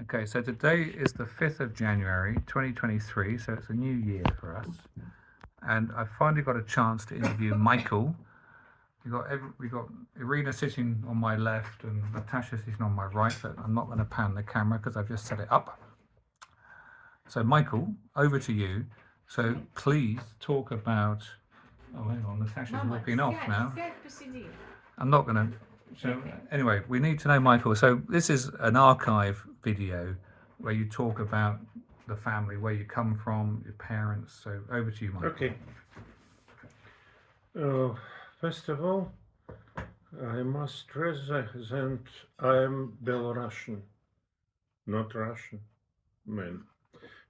Okay, so today is the 5th of January 2023, so it's a new year for us. And I finally got a chance to interview Michael. We got Irina sitting on my left and Natasha sitting on my right, but I'm not going to pan the camera because I've just set it up. So Michael, over to you. So please talk about... Oh, hang on, Natasha's walking off now. I'm not going to... So anyway, we need to know Michael. So this is an archive video where you talk about the family, where you come from, your parents. So over to you, Michael. Okay. First of all, I must stress that I'm Belarusian, not Russian man,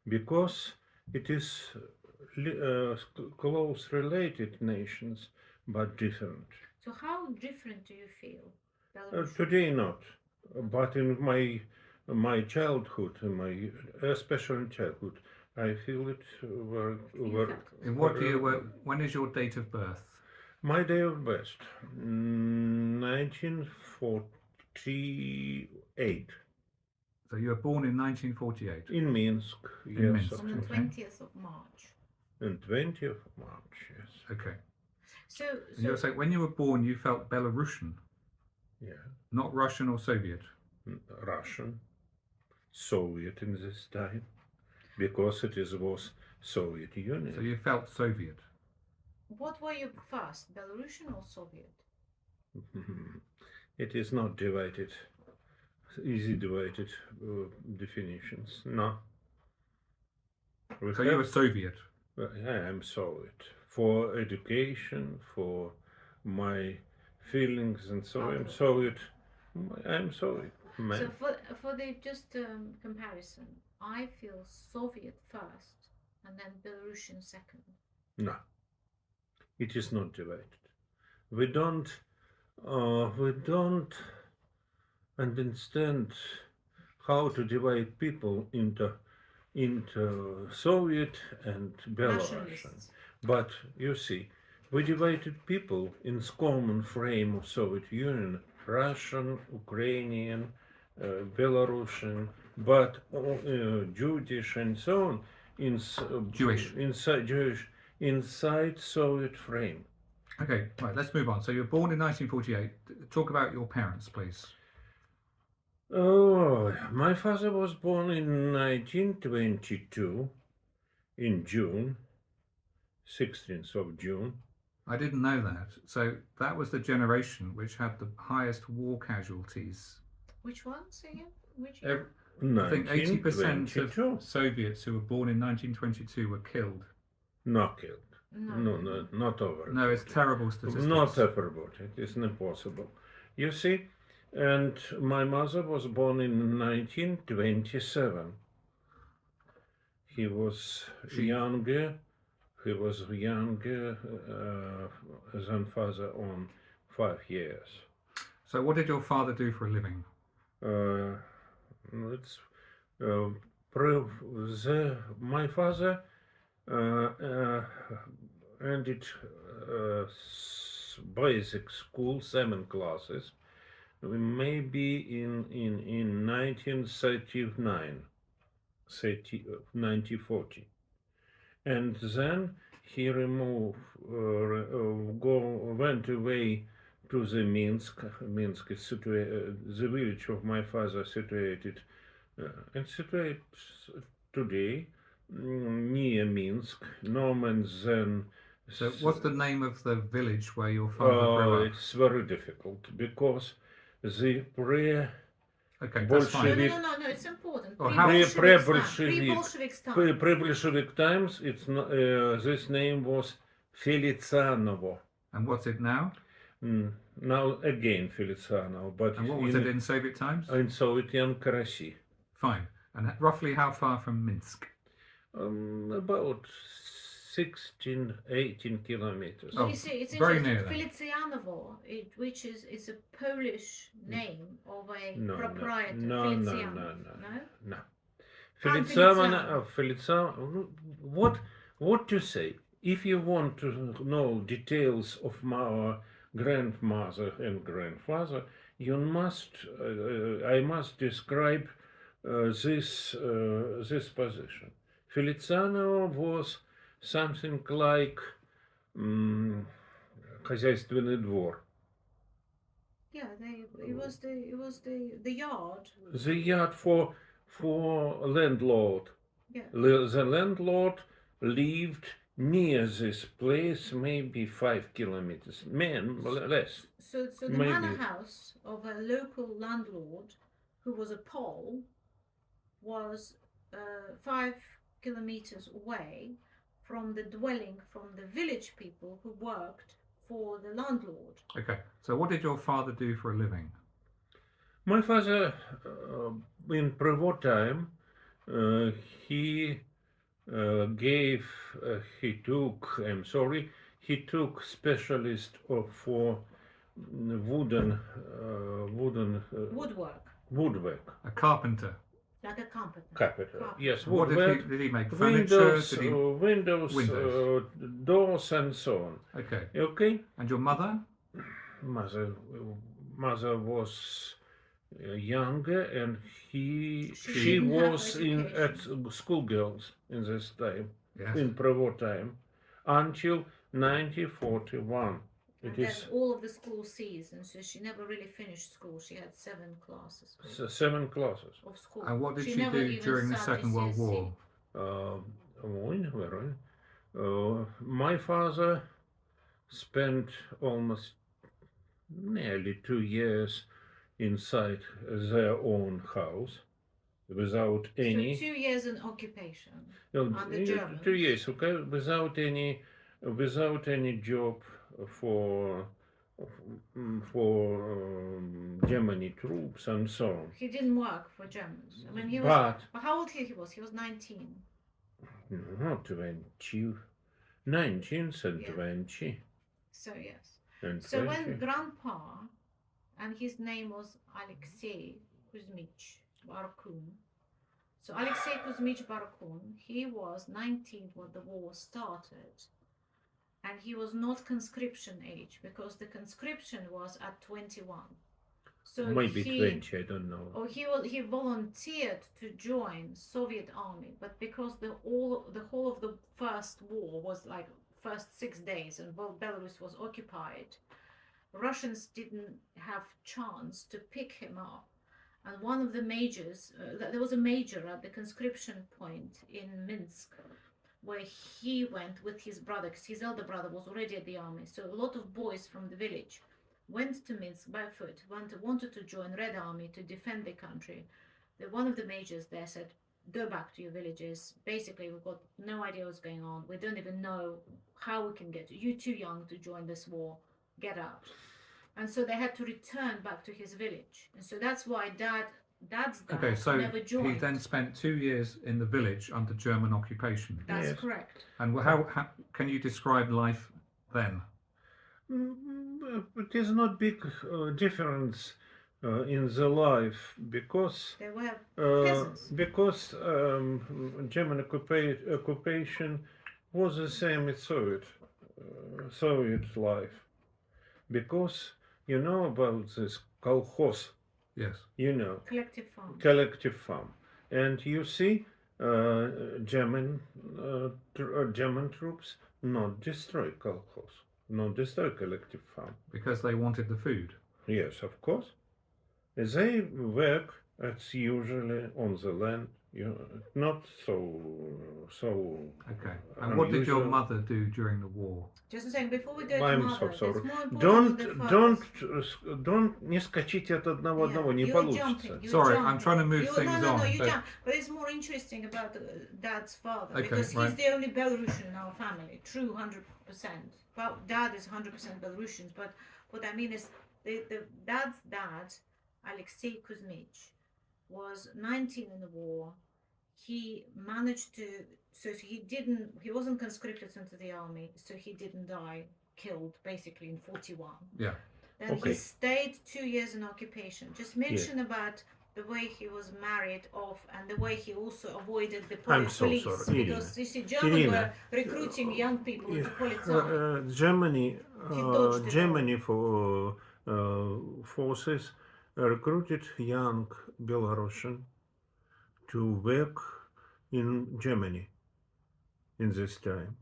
because it is close related nations, but different. So how different do you feel? Today not, but in my childhood, especially childhood, I feel it In what year? When is your date of birth? My day of birth, 1948. So you were born in 1948. In Minsk, In yes. Minsk. On the 20th of March. And 20th of March, yes. Okay. So And you're saying when you were born, you felt Belarusian, Yeah. not Russian or Soviet. Russian, Soviet in this time, because was Soviet Union. So you felt Soviet. what were you first, Belarusian or Soviet? It is not divided, easy divided definitions. No. So you were Soviet. I am Soviet for education, for my feelings, and so I'm Soviet. I'm Soviet man. So for the just comparison, I feel Soviet first and then Belarusian second. No, it is not divided. We don't understand how to divide people into Soviet and Belarusian. Nationalists. But you see, we divided people in common frame of Soviet Union: Russian, Ukrainian, Belarusian, but Jewish and so on. Jewish. Inside Soviet frame. Okay, right, let's move on. So you were born in 1948. Talk about your parents, please. Oh, my father was born in 1922 in June, 16th of June. I didn't know that. So that was the generation which had the highest war casualties. Which ones again? Which year? I think 80% 1922. of Soviets who were born in 1922 were killed. Not killed. No, not over. No, it's terrible statistics. Not everybody. It is impossible. You see, and my mother was born in 1927. He was younger. He was younger than father on 5 years. So what did your father do for a living? My father ended basic school, 7 classes, maybe in 1939, 1940. And then he went away to the Minsk. Minsk is the village of my father situated today near Minsk. No man's then. So what's the name of the village where your father grew up? It's very difficult because the Okay, that's fine. No, it's important. Or how- Pre-Bolshevik times, it's not, this name was Felicianovo. And what's it now? Now again Felicianovo, but And what was it in Soviet times? in Soviet Karasi. Fine. And roughly how far from Minsk? About 16, 18 kilometers. Oh, You see, it's very interesting. near then. Felicianovo, which is a Polish name of a proprietor. No. Feliciano. No? Feliciano. What to say? If you want to know details of my grandmother and grandfather, I must describe this position. Feliciano was something like хозяйственный двор. Yeah, it was the yard. The yard for landlord. Yeah. The landlord lived near this place, maybe 5 kilometers, less. So the Maybe. manor house of a local landlord, who was a Pole, was 5 kilometers away from the dwelling from the village people who worked for the landlord. Okay, so what did your father do for a living? My father, in pre-war time, he took specialist for wooden woodwork. A carpenter. Like a carpenter. Carpenter. Yes, What woodwork. did he make? Furniture? Windows, Windows. doors, and so on. Okay. Okay. And your mother? Mother was younger, and she didn't have was at education. schoolgirls in this time, Yes. in pre-war time, until 1941. And then all of the school seasons, so she never really finished school. She had 7 classes 7 classes. of school. And what did she never do even during the sat Second World GCSE. War? My father spent almost nearly 2 years inside their own house without any. So 2 years in occupation. No, under Germans. 2 years, okay, without any job for Germany troops and so on. He didn't work for Germans. I mean, he was. But How old he was? He was 19. not 20, 19th and Yeah. 20. So yes. And So 20. when Grandpa, and his name was Alexei Kuzmich Barkoun. So Alexei Kuzmich Barkoun, he was 19 when the war started, and he was not conscription age because the conscription was at 21. So Maybe he, 20, I don't know. Or he volunteered to join Soviet army, but because the whole of the first war was like first 6 days, and Belarus was occupied, Russians didn't have chance to pick him up. And one of the majors, there was a major at the conscription point in Minsk, where he went with his brother, because his elder brother was already at the army. So a lot of boys from the village went to Minsk by foot, wanted to join Red Army to defend the country. One of the majors there said, go back to your villages. Basically, we've got no idea what's going on. We don't even know how we can get you. You're too young to join this war. Get out. And so they had to return back to his village. And so that's why Dad's dad Okay, so never joined. he then spent 2 years in the village under German occupation. That's Yes. correct. And how can you describe life then? It is not big difference in the life because They were peasants. German occupation was the same as Soviet life. Because you know about this kolkhoz, Yes. you know, Collective farm. and you see German troops not destroy kolkhoz, not destroy collective farm. Because they wanted the food. Yes, of course. They work as usually on the land, not so. Okay. And what did your unusual. mother do during the war? Just a second, before we go to I'm mother, so sorry. it's more important than the fathers. Don't не скачите от одного одного, не You're получится. jumping, you're Sorry, jumping. I'm trying to move things no, on, you but- jump. But it's more interesting about Dad's father, Okay, because he's right. the only Belarusian in our family, true 100%. Well, Dad is 100% Belarusian, but what I mean is the Dad's dad, Alexei Kuzmich, was 19 in the war. He managed to, so he wasn't conscripted into the army, so he didn't die, killed basically in 41. Yeah. Then Okay. he stayed 2 years in occupation. Just mention about the way he was married off and the way he also avoided the I'm so police. sorry, Because you see, Germans Irina. were recruiting young people into police. Germany, He dodged it Germany for forces recruited young Belarusian to work in Germany in this time.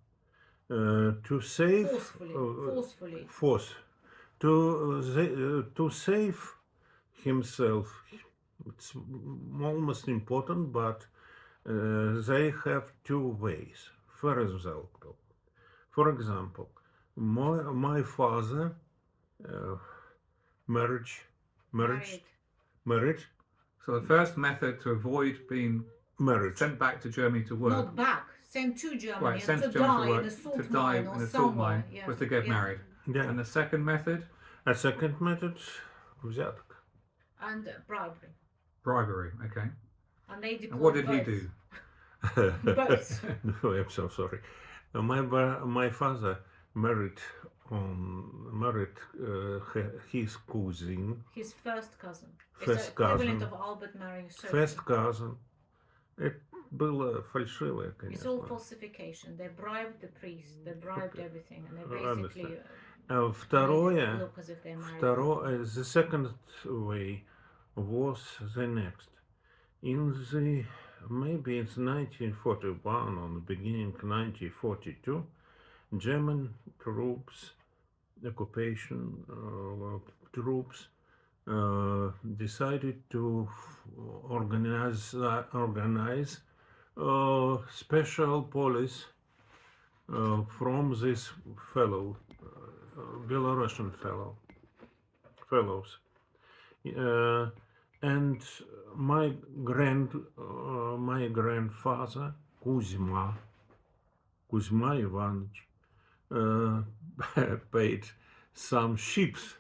To save Forcefully. force to save himself. It's almost important, but they have two ways. For example, my father uh, marriage marriage marriage So the first method to avoid being marriage sent back to Germany to work, Not back, sent to Germany right, and sent to to Germany to die in work, a to salt die mine or in a salt somewhere. mine, Yeah. was to get yeah. married. yeah. And the second method, A second method взяток. And bribery. bribery. Okay. And they And what deployed did he both. do? Both. No, I'm so sorry. My father married his cousin, His first cousin. It's first the equivalent cousin, of Albert marrying Sophie. first cousin. Это было фальшивое, It's конечно. all falsification. They bribed the priest. They bribed everything, and they basically Второе, made it look as if they married. the second way was the next. In the maybe it's 1941 or the beginning 1942, German troops, occupation troops, decided to organize special police from this fellow, Belarusian fellows. And my grandfather Kuzma Ivanovich paid some ships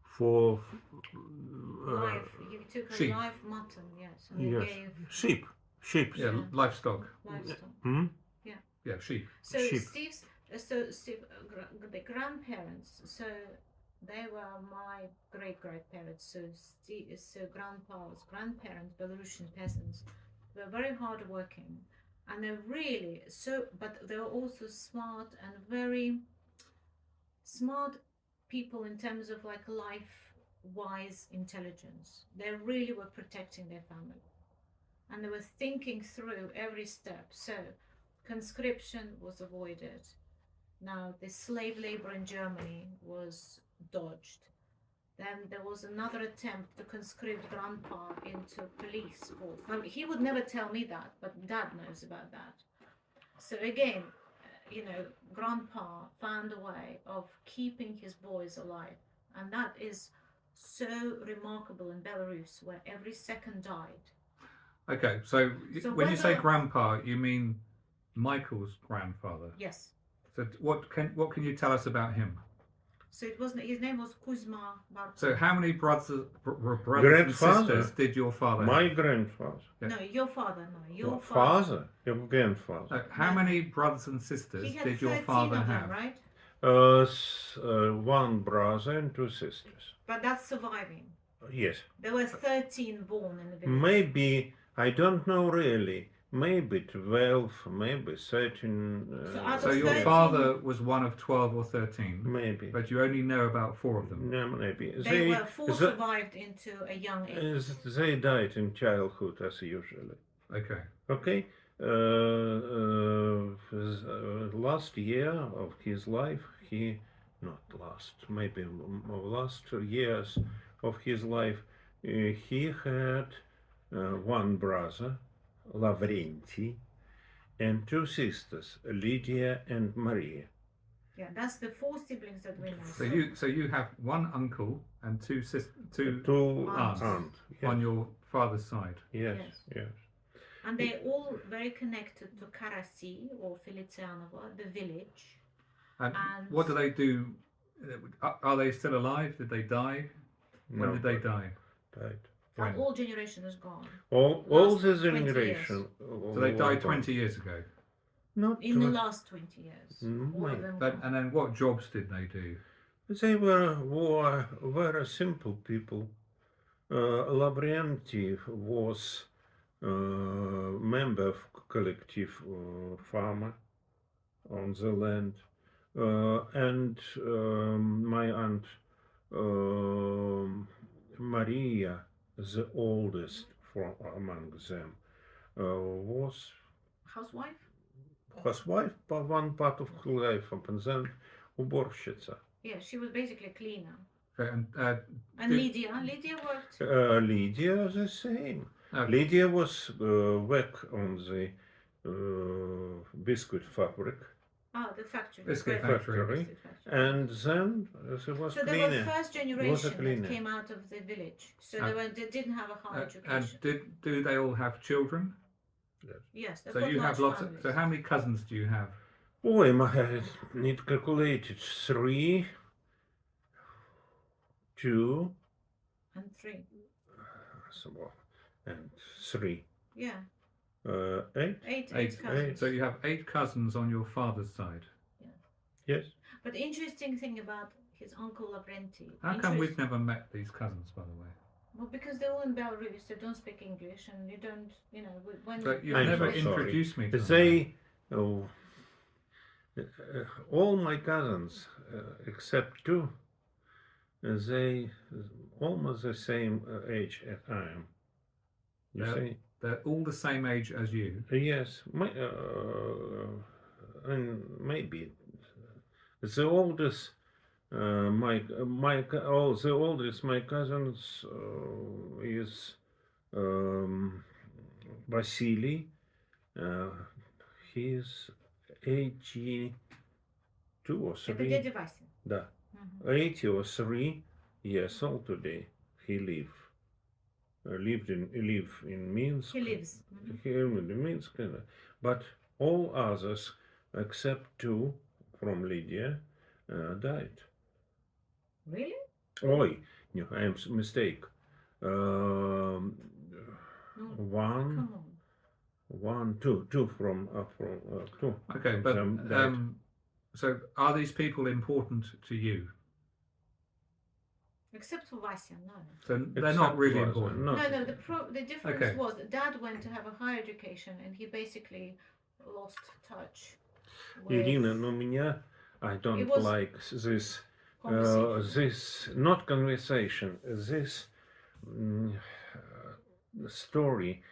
for Live. You took a sheep. live mutton, yes, and you yes, gave sheep. Yeah, Yeah. livestock. livestock. Hmm? Yeah, sheep. So Sheep. Steve, the grandparents. So they were my great grandparents. So grandpa's grandparents, Belarusian peasants, were very hardworking, and they're really so. But they were also smart and very smart people in terms of like life wise intelligence. They really were protecting their family, and they were thinking through every step. So conscription was avoided. Now, the slave labor in Germany was dodged. Then there was another attempt to conscript grandpa into police force. Now, he would never tell me that, but dad knows about that. So again, grandpa found a way of keeping his boys alive. And that is so remarkable in Belarus, where every second died. Okay, so, So when you say whether- grandpa, you mean Michael's grandfather. Yes. So what can you tell us about him? So his name was Kuzma Barkoun. So how many brothers and Grandfather? sisters did your father My have? grandfather. Yeah. No, your father, no. Your Father? Your grandfather. How No. many brothers and sisters He had did your 13 father of them, have? right? One brother and two sisters. But that's surviving. Yes. There were 13 born in the village. Maybe, I don't know really. Maybe 12, maybe 13. So out So of your 13 father was one of 12 or 13, Maybe. but you only know about 4 of them. No, maybe. They were 4 survived into a young age. They died in childhood as usually. Okay. Okay. Last year of his life, last years of his life, he had one brother, Lavrenti, and two sisters, Lydia and Maria. Yeah, that's the 4 siblings that we know. So you have one uncle and two Aunts. aunts. on your father's side. Yes, Yes. yes. And they're all very connected to Karasi or Felicianovo, the village. And And- what do they do? Are they still alive? Did they die? When No, did they die? died. When? And all generation is gone. All Last the 20 generation. So they died 20 years ago. Not In the last 20 years. Mm, All of right. them But, gone. and then what jobs did they do? They were very simple people. Lavrenti was member of collective farmer on the land, and my aunt Maria, the oldest from among them, was Housewife? housewife for one part of her life, and then уборщица. Yeah, she was basically a cleaner. Okay, And did- Lydia worked. Lydia the same. oh, Lydia was work on the biscuit fabric, Ah, the factory. Biscuit bread factory. biscuit factory. and then there was So they cleaner. were first Was a generation that cleaner. came out of the village. So Ah. they didn't have a high and education. do they all have children? Yes, they've So got you have large lots. families. So how many cousins do you have? Oh, I need calculated 3, 2, And 3. so, and 3. Yeah. 8. Eight Eight. cousins. So you have 8 cousins on your father's side. Yes. But the interesting thing about his uncle Lavrenti. How come we've never met these cousins, by the way? Well, because they're all in Belarus, they don't speak English, and you don't, when. So you've I'm never so sorry. introduced me to them. They, all my cousins, except 2, they almost the same age as I am. You Yeah. see? They're all the same age as you. Yes, and maybe the oldest, the oldest my cousins is Vasily. He's 82 or Это 3. дядя Вася. Да, Мгм. 80 or 3 years old today. He live in Minsk. He lives. Mhm. Here in Minsk, but all others except 2 from Lydia died. Really? Oi, no, I am mistake. No, One, come on. two from 2. Okay, of but them died. so are these people important to you? Except for Vasya, no. So they're Except not really Vaza, important. no. No, the difference Okay. was that Dad went to have a higher education, and he basically lost touch with Irina, no, меня, I don't was like this. conversation. This not conversation. This story,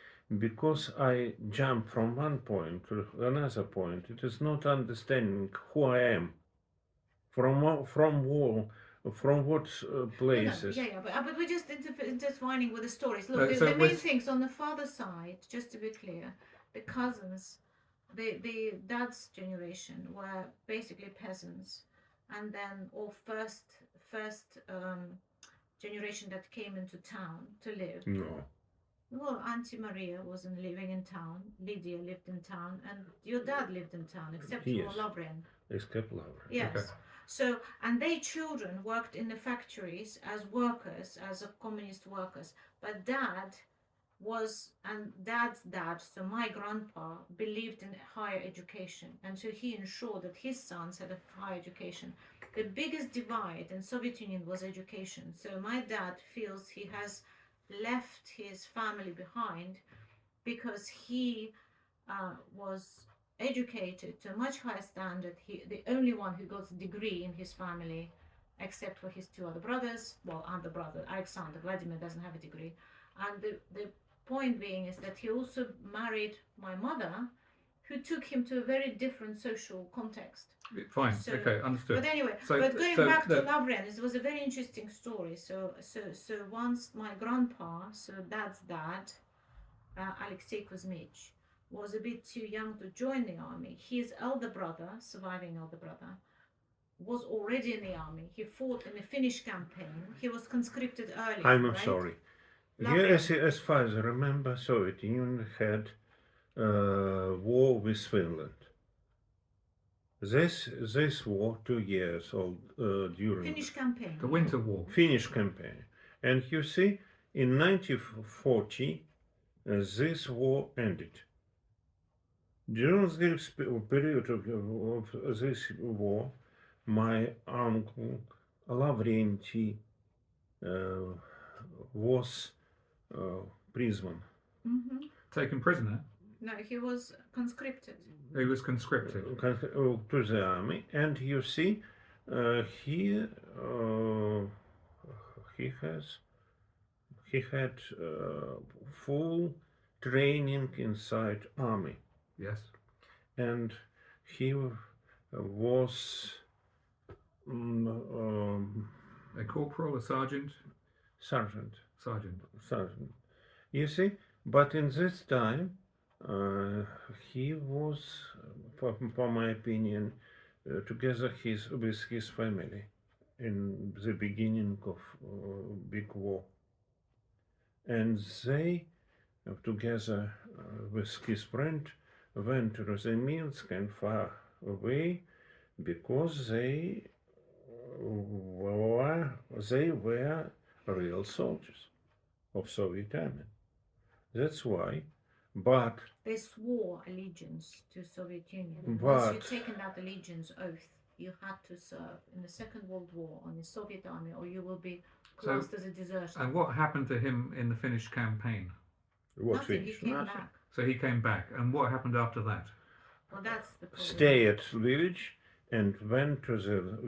because I jump from one point to another point. It is not understanding who I am. From what places. Yeah, but we're just intertwining with the stories. Look, So the main with- things on the father's side, just to be clear, the cousins, the dad's generation were basically peasants, and then or first generation that came into town to live. No. Well, Auntie Maria wasn't living in town. Lydia lived in town, and your dad lived in town, except Yes. for Lovren. Escape Laura. Yes. Okay. So, and their children worked in the factories as workers, as a communist workers. But dad was, and dad's dad, so my grandpa, believed in higher education. And so he ensured that his sons had a higher education. The biggest divide in Soviet Union was education. So my dad feels he has left his family behind because he was educated to a much higher standard. He the only one who got a degree in his family, except for his 2 other brothers. Well, other brother Alexander Vladimir doesn't have a degree. And the point being is that he also married my mother, who took him to a very different social context. Fine. So- Okay, understood. But anyway, So- but going so back to the- Lavren, it was a very interesting story. So once my grandpa, so dad's dad, Alexei Kuzmich, was a bit too young to join the army. His elder brother, surviving elder brother, was already in the army. He fought in the Finnish campaign. He was conscripted early. I'm right? sorry. Lovely. As far as I remember, Soviet Union had war with Finland. This war 2 years old during Finnish campaign. The Winter War. Finnish campaign, and you see, in 1940, this war ended. During this period of this war, my uncle Lavrenti was prisoner. Hmm. Taken prisoner. No, he was conscripted. He was conscripted. To the army, and you see, he had full training inside army, Yes. and he was A corporal, a sergeant, sergeant. sergeant. Sergeant. You see, but in this time, he was, for my opinion, together with his family in the beginning of big war, and they together with his friend went to the Minsk and far away because they were real soldiers of Soviet Army. That's why. But They swore allegiance to Soviet Union. Once you'd but taken that allegiance oath, you had to serve in the Second World War on the Soviet army, or you will be classed as a deserter. And what happened to him in the Finnish campaign? what Nothing. He finished? came Nothing. back. So he came back. And what happened after that? Well, that's the problem. Stay at village and went to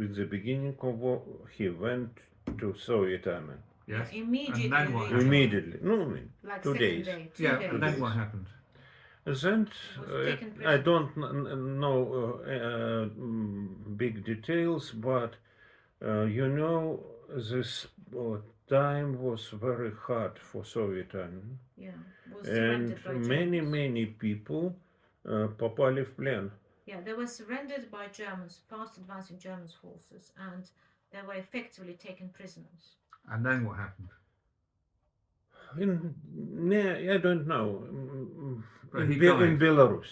with the beginning of war. He went to Soviet Army Yes. Immediately. And then what they happened? joined, immediately. No, I mean, Like 2 second days. day, 2 Yeah. days. And then what happened? Then Was taken I prisoner. don't know big details, but this time was very hard for Soviet Army, Yeah, was and surrendered by many Germans. people попали в плен. Yeah, they were surrendered by Germans, fast advancing German forces, and they were effectively taken prisoners. And then what happened? I don't know. But he In died. Belarus,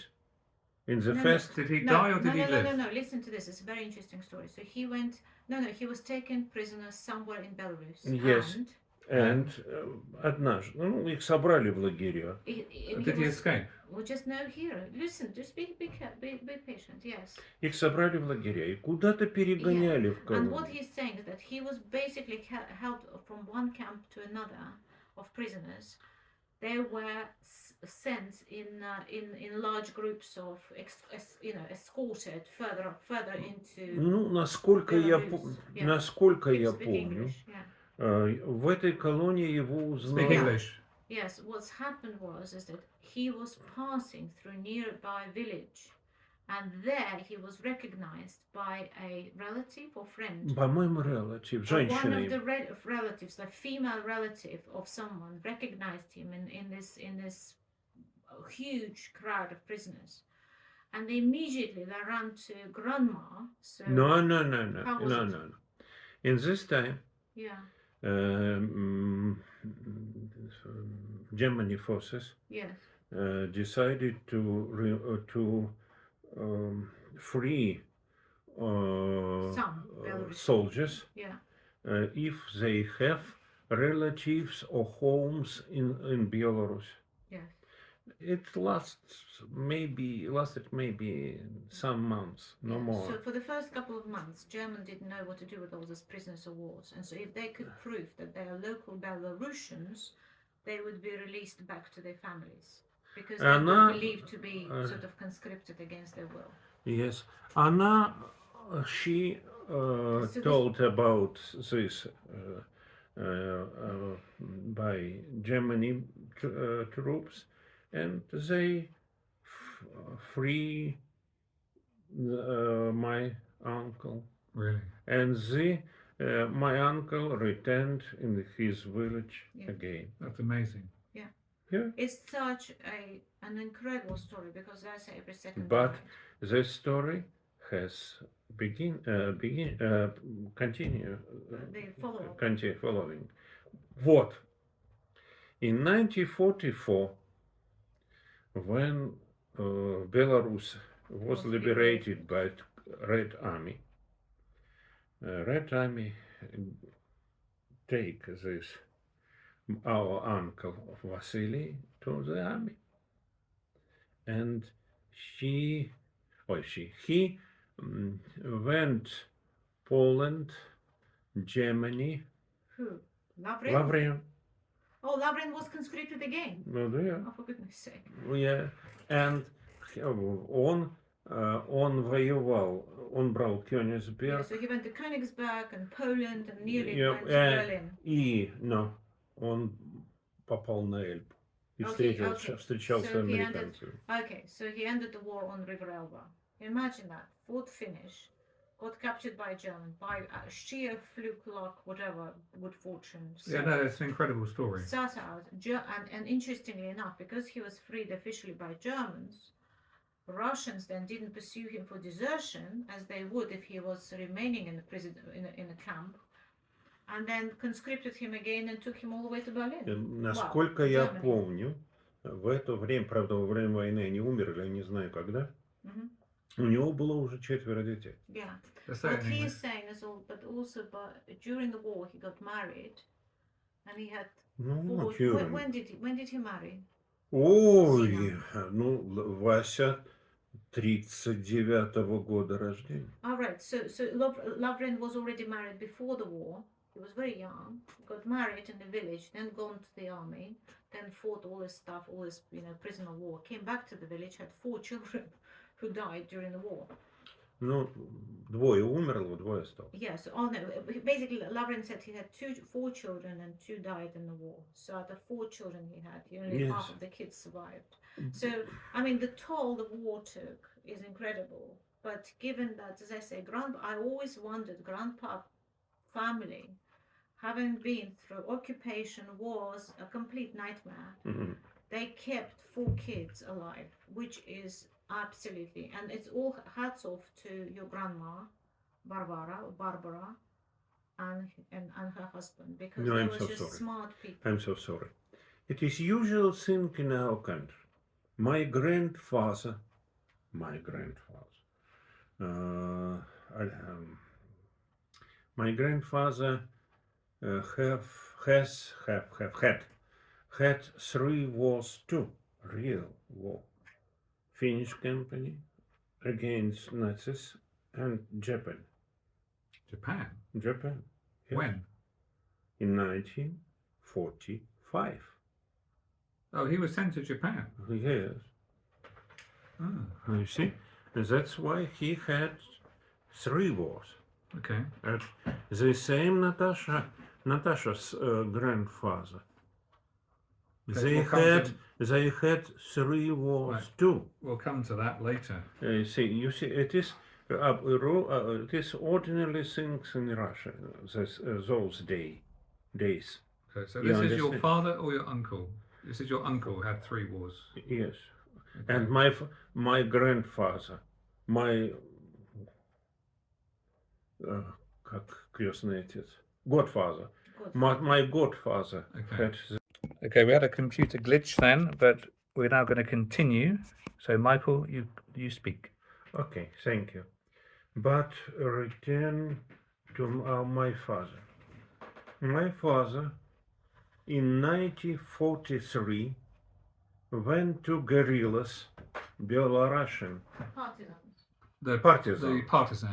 in the No, no. first. Did he No, die or did no, he no, live? no, no, no. Listen to this. It's a very interesting story. So he went. No, he was taken prisoner somewhere in Belarus. Yes. And And однажды, их собрали в лагеря. Did he escape? Well, just no here. Listen, just be patient. Yes. Их собрали в лагеря и куда-то перегоняли в And what колонии. he's saying is that he was basically held from one camp to another of prisoners. They were sent in large groups of escorted further into. Ну, насколько я Belarus. Yeah. насколько я Speak помню, English, yeah. в этой колонии его Speak узнали. English. Yes, what's happened is that he was passing through nearby village, and there he was recognized by a relative or friend. По-моему, relative, One of женщина. the relatives, the female relative of someone, recognized him in this huge crowd of prisoners, and immediately they ran to grandma. So No. How was it? No. In this time, yeah, Germany forces yes, decided to free some Belarusian soldiers yeah. if they have relatives or homes in Belarus. Yes. It lasted maybe some months, no Yeah. more. So for the first couple of months, Germans didn't know what to do with all these prisoners of war, and so if they could prove that they are local Belarusians, they would be released back to their families because they were believed to be sort of conscripted against their will. Yes, she So this- told about this by Germany troops, and they free my uncle, Really? and my uncle returned in his village Yeah. again. That's amazing. Yeah, It's such an incredible story because I say every second. But time. this story has continue They follow up. continue following. What? In 1944, when Belarus was Was liberated by Red Army, Red Army take this our uncle Vasily to the army, and he went Poland, Germany, Who? Lavrin? Lavrin, Oh, Lavrin was conscripted again. ну да, Oh, for goodness sake. yeah, and он воевал, он брал Yeah, Königsberg, so he went to Königsberg and Poland and nearly Yeah, went to Berlin. он попал на Эльбу. И Okay. встречался So he ended. американцами. Okay, so he ended the war on River Elba. Imagine that. Fought finish, got captured by German by sheer fluke, luck, whatever, good fortune. Yeah, no, it's an incredible story. Sat out, and interestingly enough, because he was freed officially by Germans, Russians then didn't pursue him for desertion as they would if he was remaining in the prison in a camp, and then conscripted him again and took him all the way to Berlin. Насколько я Germany. помню, в это время, правда, во время войны они умерли, я не знаю когда, Mhm. у него было уже 4 детей. Yeah. That's What certainly- he is saying is all, but also, during the war he got married, and he had Ну, four. Тюрин. When did he marry? Ой, ну, Вася 39-го года рождения. All right. So Lavrin was already married before the war. He was very young. Got married in the village, then gone to the army, then fought all this stuff, all this prisoner of war. Came back to the village, had 4 children who died during the war. Ну, двое умерло, двое осталось. Yes. Oh no. Basically, Lavrin said he had 4 children and 2 died in the war. So out of 4 children he had, only Yes. half of the kids survived. So I mean, the toll the war took is incredible. But given that, as I say, I always wondered, Grandpa family, having been through occupation, wars, a complete nightmare. Мгм. They kept 4 kids alive, which is absolutely, and it's all hats off to your grandma, Barbara, and her husband, because No, they I'm were so just sorry. smart people. I'm so sorry. It is usual thing in our country. My grandfather, uh, my grandfather had 3 wars too, real war. Finnish company against Nazis and Japan. Japan. Japan. Yes. When? In 1945. Oh, he was sent to Japan. Yes. Oh, You see, that's why he had 3 wars. okay. The same Natasha's grandfather. Okay, we'll come They had 3 wars Right. too. We'll come to that later. You see, it is ordinary things in Russia. Those days. Okay, so You this is your understand? father or your uncle? This is your uncle who had 3 wars. Yes. Okay. And my grandfather, my как крестный отец, godfather, my godfather Okay. had. Okay, we had a computer glitch then, but we're now going to continue. So, Michael, you speak. Okay, thank you. But return to my father. My father, in 1943, went to guerrillas, Belarusian Partisans. The Partisans.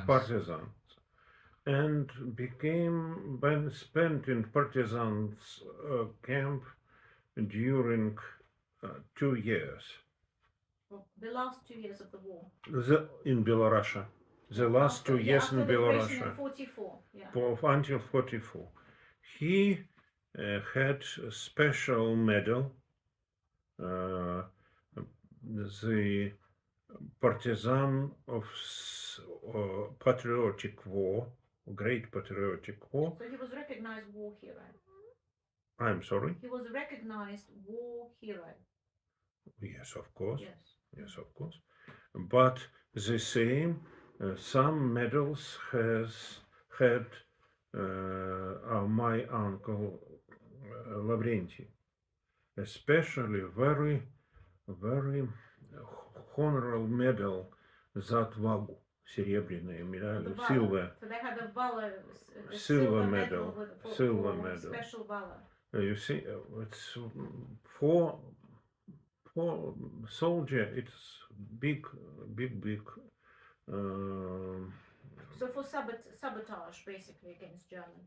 partisans. And spent in partisans camp during 2 years. Well, the last 2 years of the war. In Belarus. The last 2 years after in the Belarus. operation in 44. Yeah. Until 44. He had a special medal, the partisan of patriotic war, great patriotic war. So he was recognized war hero. I'm sorry. He was a recognized war hero. Yes, of course. Yes. Yes, of course. But the same, some medals had my uncle Lavrenti, especially very honorable medal за отвагу, серебряная медаль, silver. So they had a valor, a Silver medal, silver for medal. special valor. You see, it's for soldier. It's big. So for sabotage, basically, against German.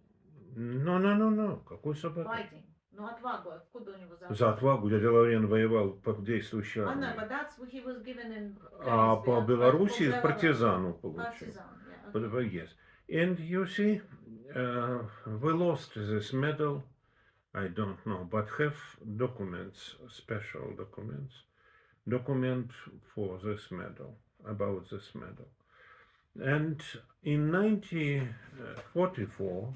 No. Какой саботаж? Fighting. No, отвагу. Откуда у него За отвагу дядя Лаврен воевал по действующей I know, армии. but that's what he was given in. А по Белоруссии for партизану получил. Partisan, yeah. But yes. And you see, we lost this medal I don't know, but have documents, special document for this medal, about this medal. And in 1944,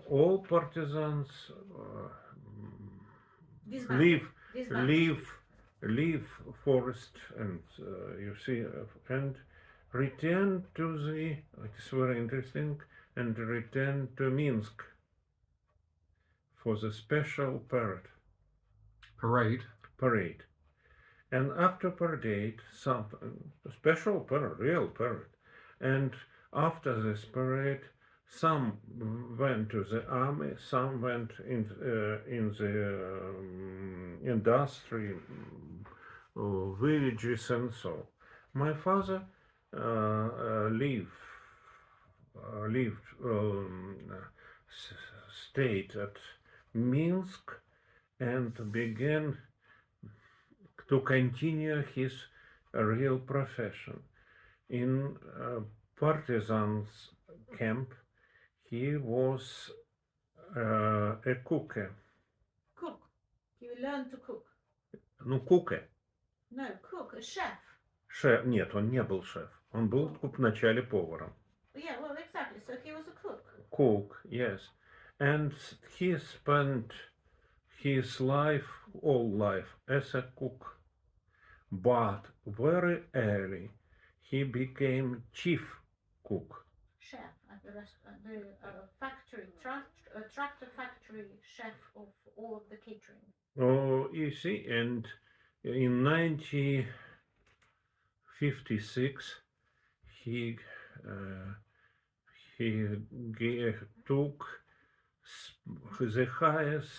all partisans Disbanded. Disbanded. leave forest and you see and return to the. It's very interesting, and return to Minsk for the special Parade. parade. And after parade, some special parade, real parade, and after this parade, some went to the army, some went in the industry, villages, and so. My father lived stayed at Minsk and began to continue his real profession. In partisans camp, he was a cooker. Cook. He learned to cook. Ну, кука. No, cook, a chef. Шеф. Нет, он не был шеф. Он был вначале поваром. Yeah, well, exactly. So he was a cook. Cook, yes. And he spent his all life as a cook. But very early he became chief cook. Chef at the factory, tractor factory chef of all of the catering. Oh, you see, and in 1956 he took the highest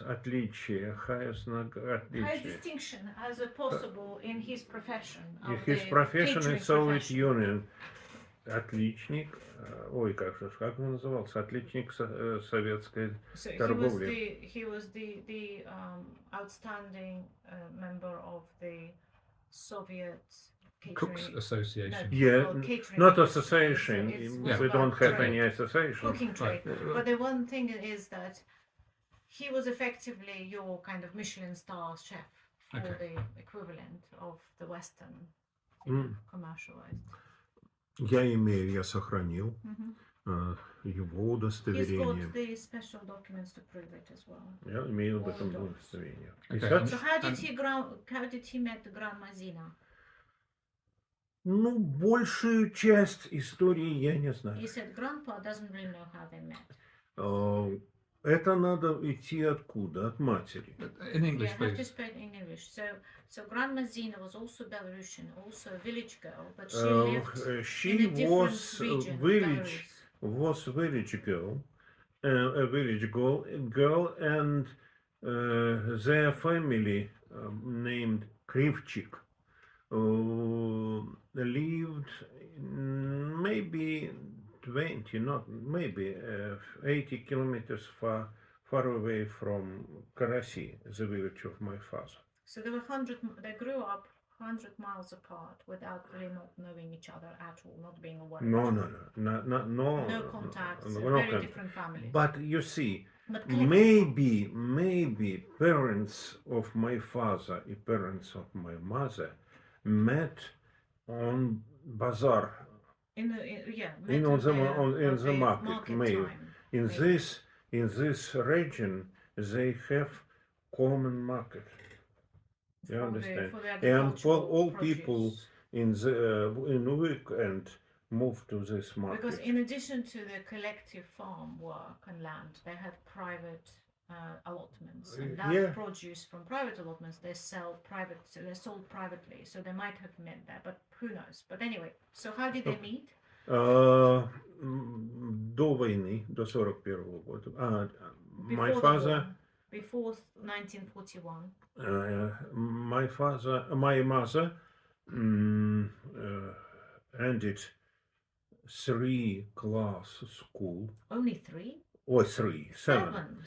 отличие, highest High отличие. distinction as a possible in his profession. In Of his the profession in catering Soviet profession. Union. Отличник, ой, как он назывался? Отличник советской So торговли. he was the outstanding member of the Soviet catering. Cooks Association. No, Yeah, well, catering not industry. association. It's Yeah. We about don't have trade. any association. Cooking trade. Right. But the one thing is that he was effectively your kind of Michelin star chef, or Okay. the equivalent of the Western commercialized. Я сохранил Mhm. его He's удостоверение. got the special documents to prove it as well. Я имею в All этом the docs. удостоверение. Okay. So how did he met Grandma Zina? Ну, большую часть истории я не He знаю. said Grandpa doesn't really know how they met. Это надо идти откуда? От матери. In English, Yeah, I have to please. speak in English. So Grandma Zina was also Belarusian, also a village girl, but she lived in She a different was region of village Belarus. village girl, a village girl, and their family named Krivchik lived maybe 20, not maybe 80 kilometers far away from Karasi, the village of my father. So they grew up 100 miles apart without really not knowing each other at all, not being aware. No Contacts, no very contact. different families. But you see, But collective maybe parents of my father and parents of my mother met on bazaar in the market, maybe. time. In maybe. this region they have common market. You understand? For the And agricultural all produce. people in weekend move to this market. Because in addition to the collective farm work and land, they had private allotments, and that Yeah. produce from private allotments they're sold privately. So they might have met there, but who knows? But anyway, so how did they meet? До войны, до 41 года. My Before the father, war, before 1941. my mother ended 3-class school. Only 3? Or 7 Seven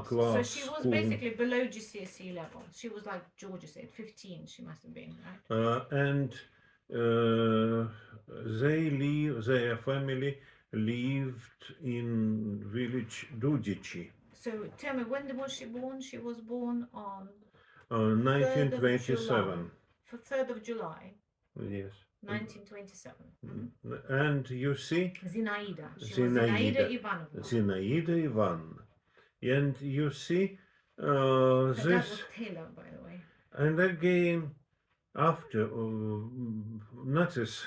class So she was school. basically below GCSE level. She was like Georgia said, 15. She must have been, right? And their family lived in village Dudici. So tell me, when was she born? She was born on 3rd of 1927. 3rd of July, Yes. 1927. And you see, Zinaida. She was Zinaida Zinaida. Ivanovna. Zinaida Ivan. And you see, Her dad this, was Taylor, by the way. and again, after Nazis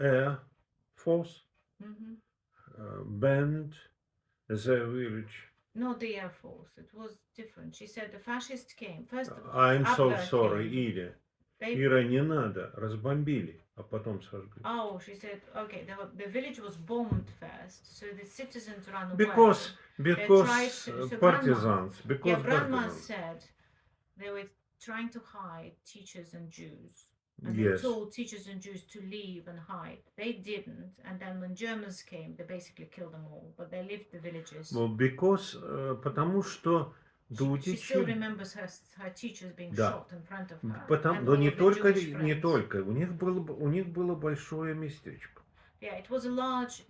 Air Force Hmm. banned the village. Not the Air Force. It was different. She said the fascists came. First, I'm so Abwehr sorry, came. Ира. They, Ира, не надо, разбомбили, а потом сожгли. oh, she said, okay, the village was bombed first, so the citizens ran away. Because tried to- so partisans, yeah, because grandma partisans. said they were trying to hide teachers and Jews. And Yes. they told teachers and Jews to leave and hide. They didn't, and then when Germans came, they basically killed them all. But they left the villages. Well, because, потому что She still Дудичи, remembers her teachers being Да. shot in front of her. потому, and но all не of the только, Jewish не friends. только, у них было большое местечко. Yeah, it was a large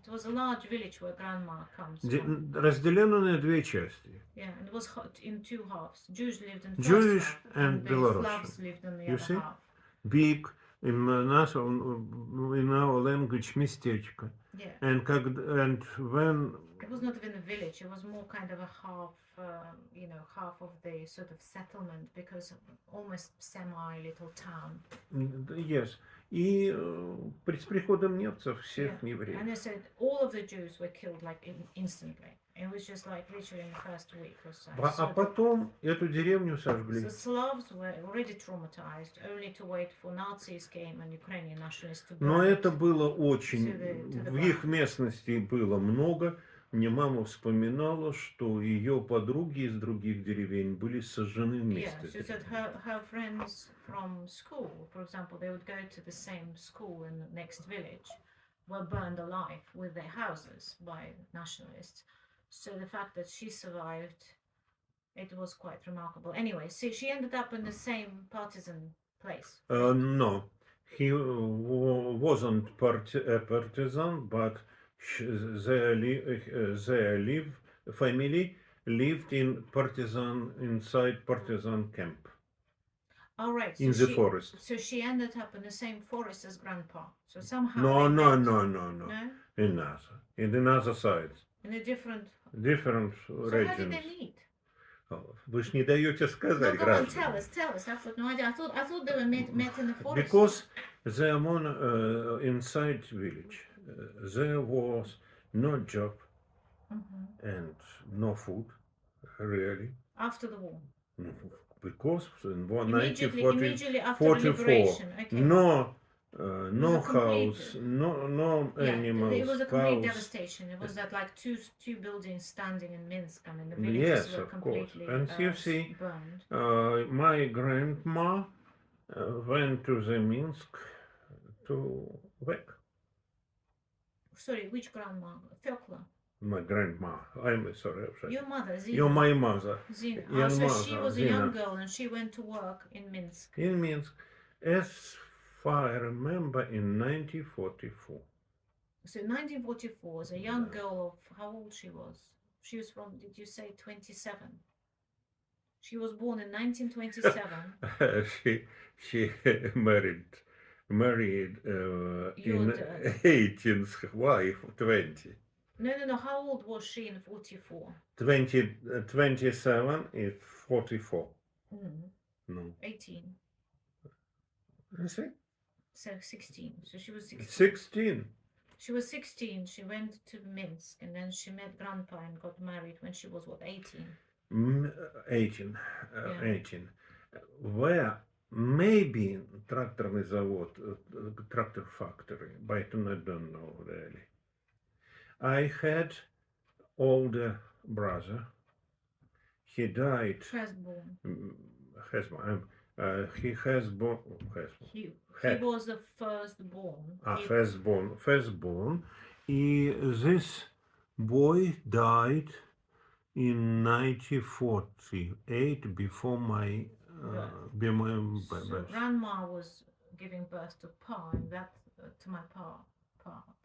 village where grandma comes from. Разделено на две части. Yeah, and it was in two halves. Jews lived in first Jewish half, and the Belarusian. Slavs lived in the You other see? half. Big in our language местечко. Yeah. And when It was not even a village. It was more kind of a half, half of the sort of settlement, because almost semi-little town. yes, и с приходом немцев всех Yeah. евреев. And they said all of the Jews were killed like instantly. It was just like literally in the first week or so. А потом эту деревню сожгли. The Slavs were already traumatized, only to wait for Nazis came and Ukrainian nationalists to burn Но it. это было очень... to the В их местности было много. Мне мама вспоминала, что ее подруги из других деревень были сожжены Yeah, вместе. she said her friends from school, for example, they would go to the same school in the next village, were burned alive with their houses by nationalists. So the fact that she survived, it was quite remarkable. Anyway, see, she ended up in the same partisan place. No, he wasn't a partisan, but their family lived inside partisan camp. All right. In the forest. So she ended up in the same forest as Grandpa. So somehow. No. No? In another side. In a different. Different So regions. how did they meet? Вы ж не даете сказать, No, go on, граждане. tell us. I've got no idea. I thought they were met in the forest. Because they are inside village. There was no job and no food, really. After the war. Because in Immediately after 1944, liberation. Okay. no house, no animals, it was a complete cows. devastation. It was that like two buildings standing in Minsk. I mean, the villages Yes, were of course. completely And you see, burned. my grandma went to the Minsk to work. Sorry, which grandma? Fekla. My grandma. I'm sorry. Your mother, Zina. You're my mother. Zina. Your So mother, she was a Zina. young girl and she went to work in Minsk. In Minsk, as far I remember, in 1944. So 1944 was a young girl of how old she was? She was from, did you say 27? She was born in 1927. she married in 18th wife 20. No. How old was she in 44? 27 is 44. No. 18. You see? So 16. So she was 16. 16. She was 16. She went to Minsk and then she met Grandpa and got married when she was, what, 18? 18. Yeah. 18. Where maybe тракторный завод, tractor factory, but I don't know really. I had older brother. He died. Firstborn. He has born. He was the firstborn. Firstborn. This boy died in 1948 before my birth. So grandma was giving birth to Pa, and that to my Pa,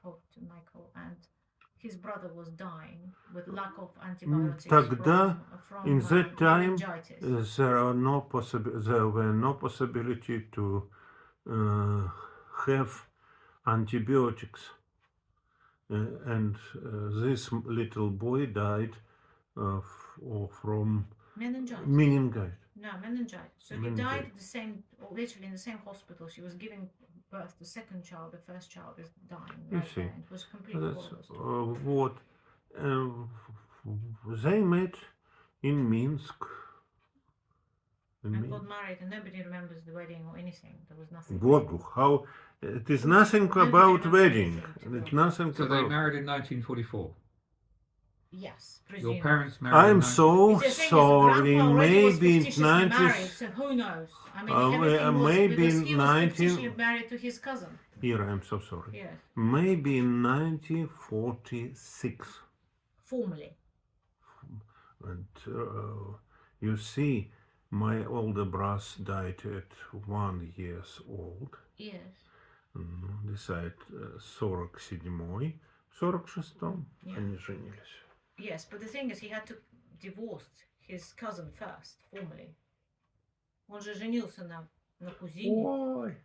to Michael, and his brother was dying with lack of antibiotics Тогда, from in that time, meningitis. there were no possibility to have antibiotics. And this little boy died from Meningitis. meningitis. No, meningitis. So he Meningitis. died literally in the same hospital. She was giving birth to the second child. The first child is dying You right see, there. It was completely That's horrible. what they met in Minsk. And got married, and nobody remembers the wedding or anything. There was nothing. How it is nothing about wedding. It's nothing So they about. married in 1944. Yes, Your presumably. parents married in I'm 19... so The thing is, sorry. Grandpa already was Maybe fictitiously 90s. married, so who knows? I mean, everything was maybe because he was 19 fictitiously married to his cousin. Here, I'm so sorry. Yes, Maybe in 1946. formally. And you see, my older brother died at 1 year old. Yes. Decide 47-й. В 46-м Yeah. они женились. Yes, but the thing is, he had to divorce his cousin first, formally. Он же женился на кузине. Ой,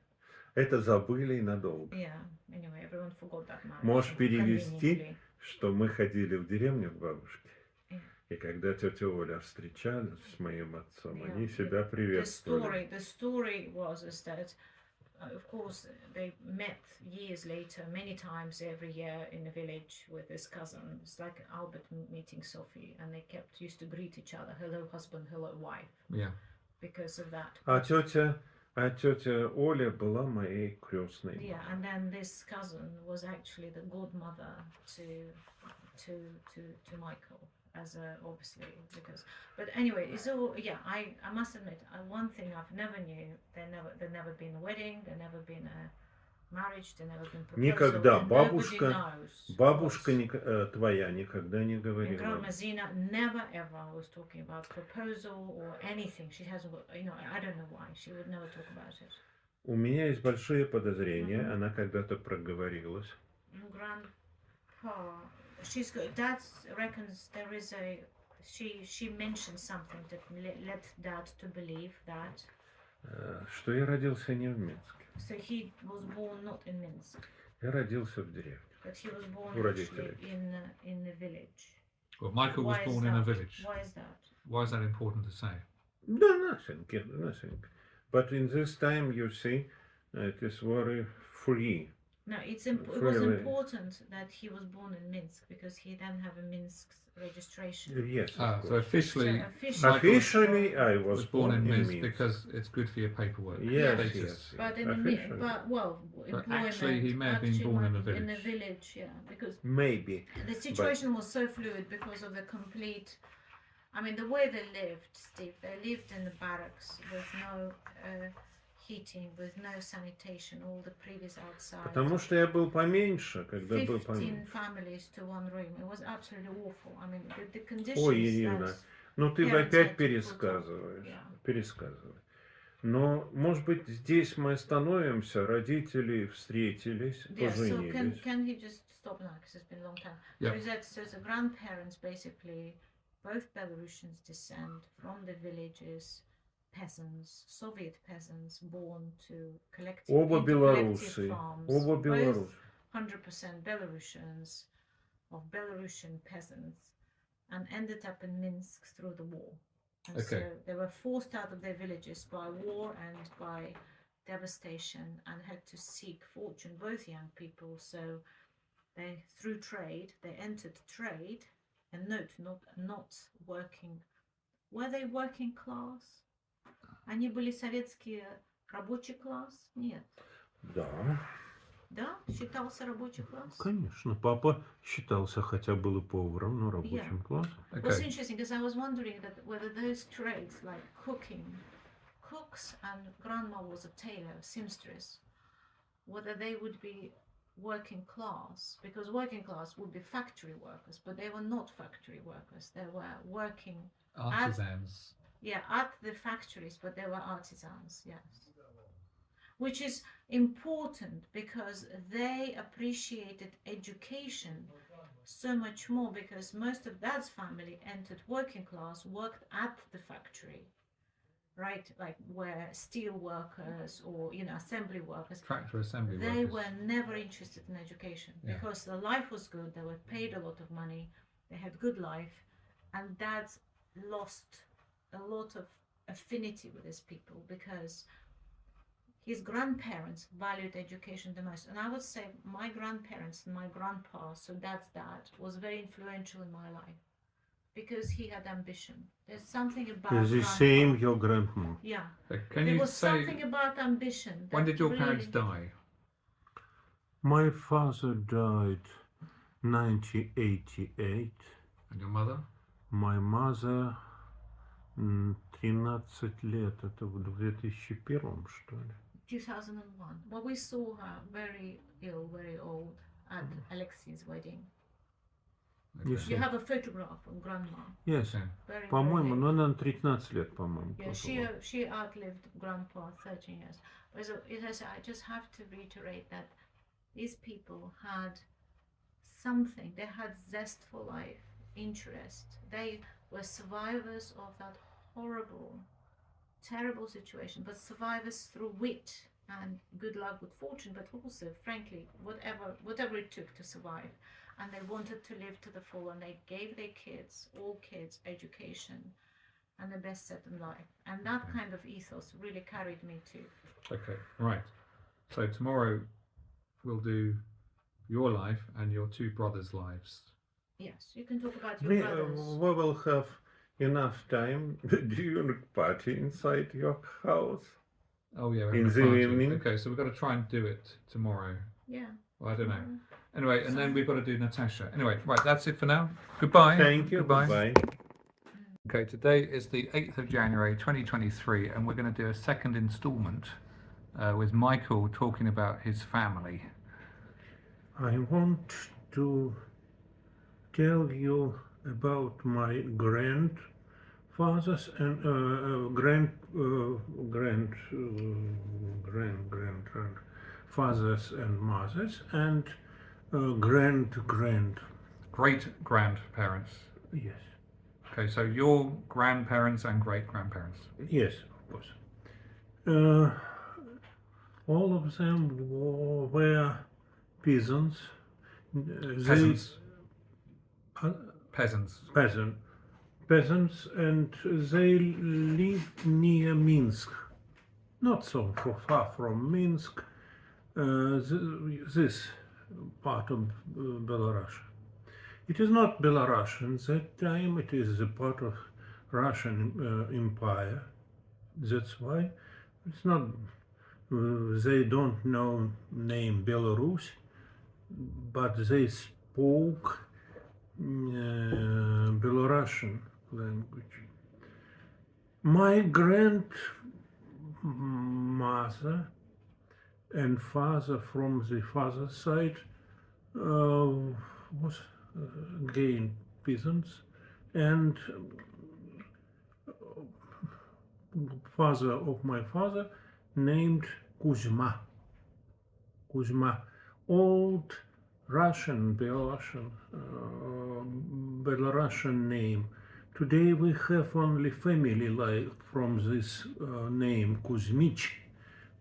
это забыли надолго. Yeah, anyway, everyone forgot that marriage. Можешь перевести, conveniently. что мы ходили в деревню к бабушке. Yeah. И когда тетя Оля встречалась с моим отцом, Yeah. они себя приветствовали. The story was is that, of course, they met years later, many times every year in the village with his cousin. It's like Albert meeting Sophie, and they used to greet each other, hello husband, hello wife, Yeah. because of that. А тетя Оля была моей крестной. Yeah, and then this cousin was actually the godmother to Michael, as obviously because. But anyway, it's all yeah. I must admit, one thing I've never knew. There never been a wedding. There never been a marriage. There never been proposal. Никогда and бабушка nobody knows твоя никогда не And говорила. Grandma Zina never ever was talking about proposal or anything. She hasn't got, I don't know why. She would never talk about it. У меня есть большие подозрения, она когда-то проговорилась. Grandpa, Dad reckons there is she mentioned something that led Dad to believe that. Что я родился не в Минске. So he was born not in Minsk, Я родился в деревне. but he was born У actually родителей. in the village. Well, Michael was Why is born in a that? village. Why is that? Why is that important to say? Да, nothing. But in this time, you see, it is very free. No, it was important that he was born in Minsk because he then have a Minsk registration. Yes. So officially, So Officially, I was was born in Minsk Minsk. because it's good for your paperwork. Yes, status. yes. But Officially. employment. actually, he may have been born in a village. In a village, yeah, because Maybe. the situation was so fluid because of the complete. I mean, the way they lived, Steve. They lived in the barracks with no heating, with no sanitation. All the previous outside. Потому что я был поменьше, когда был 15 поменьше. families to one room. It was absolutely awful. I mean, the conditions. Ой, Ирина, that- ну ты parents опять had to put up. пересказываешь. Yeah. Пересказывай. Но, может быть, здесь мы остановимся, родители встретились, Yeah, so поженились. can he just stop now because it's been a long time. Yeah. So the grandparents basically, both Belarusians descend from the villages, peasants, Soviet peasants born to collective, Оба into collective белорусы, farms. оба Both белорусы. 100% Belarusians, of Belarusian peasants, and ended up in Minsk through the war. And Okay. so they were forced out of their villages by war and by devastation and had to seek fortune, both young people. So they, through trade, they entered trade, and not working. Were they working class? Они были советские рабочий класс? Нет. Да, Да? Считался рабочий класс? конечно. Папа считался, хотя был и поваром, но рабочим классом. What's Okay. interesting is I was wondering that whether those trades like cooks and grandma was a tailor, seamstress, whether they would be working class, because working class would be factory workers, but they were not factory workers. They were working, Artisans. at the factories, but they were artisans, yes. Which is important because they appreciated education so much more because most of dad's family entered working class, worked at the factory, right? Like where steel workers or assembly workers. Tractor assembly They workers. were never interested in education Yeah. because the life was good. They were paid a lot of money. They had good life, and dad lost a lot of affinity with his people because his grandparents valued education the most. And I would say my grandparents and my grandpa, so dad's dad, was very influential in my life because he had ambition. There's something about The grandpa. same your grandma. Yeah. Can There you was say something about ambition. when that did your really- parents die? My father died 1988. And your mother? My mother 13 лет. Это в 2001, что ли? 2001. Well, we saw her very ill, very old at Alexei's wedding. Okay. Yes. You have a photograph of grandma. Yes. Okay. Very, По-моему, very ну, она 13 лет, по-моему. Yeah, прожила. she outlived grandpa 13 years. But so I just have to reiterate that these people had something. They had zest for life, interest. They were survivors of that horrible, terrible situation, but survivors through wit and good luck, good fortune, but also, frankly, whatever it took to survive. And they wanted to live to the full, and they gave their kids, all kids, education and the best set in life. And that Okay. kind of ethos really carried me too. Okay, right. So tomorrow we'll do your life and your two brothers' lives. Yes, you can talk about your We brothers. will have enough time during party inside your house. Oh yeah, we're In having a the party. evening. Okay, so we've got to try and do it tomorrow. Yeah. Well, I don't know. Well, Anyway, and then we've got to do Natasha. Anyway, right, that's it for now. Goodbye. Thank you. Goodbye. Bye. Okay, today is the 8th of January 2023, and we're going to do a second instalment with Michael talking about his family. I want to tell you about my grandfathers and grandfathers and mothers and grand Great grandparents. yes. Okay, so your grandparents and great grandparents. Yes, of course. All of them were peasants. Peasants. They, Peasants. peasants, and they lived near Minsk, not so far from Minsk. This part of Belarus. It is not Belarus at that time. It is a part of Russian Empire. That's why it's not. They don't know name Belarus, but they spoke Belarusian language. My grandmother and father from the father side was again peasants, and father of my father named Kuzma. Kuzma, old Russian, Belarusian name. Today we have only family like from this name Kuzmich,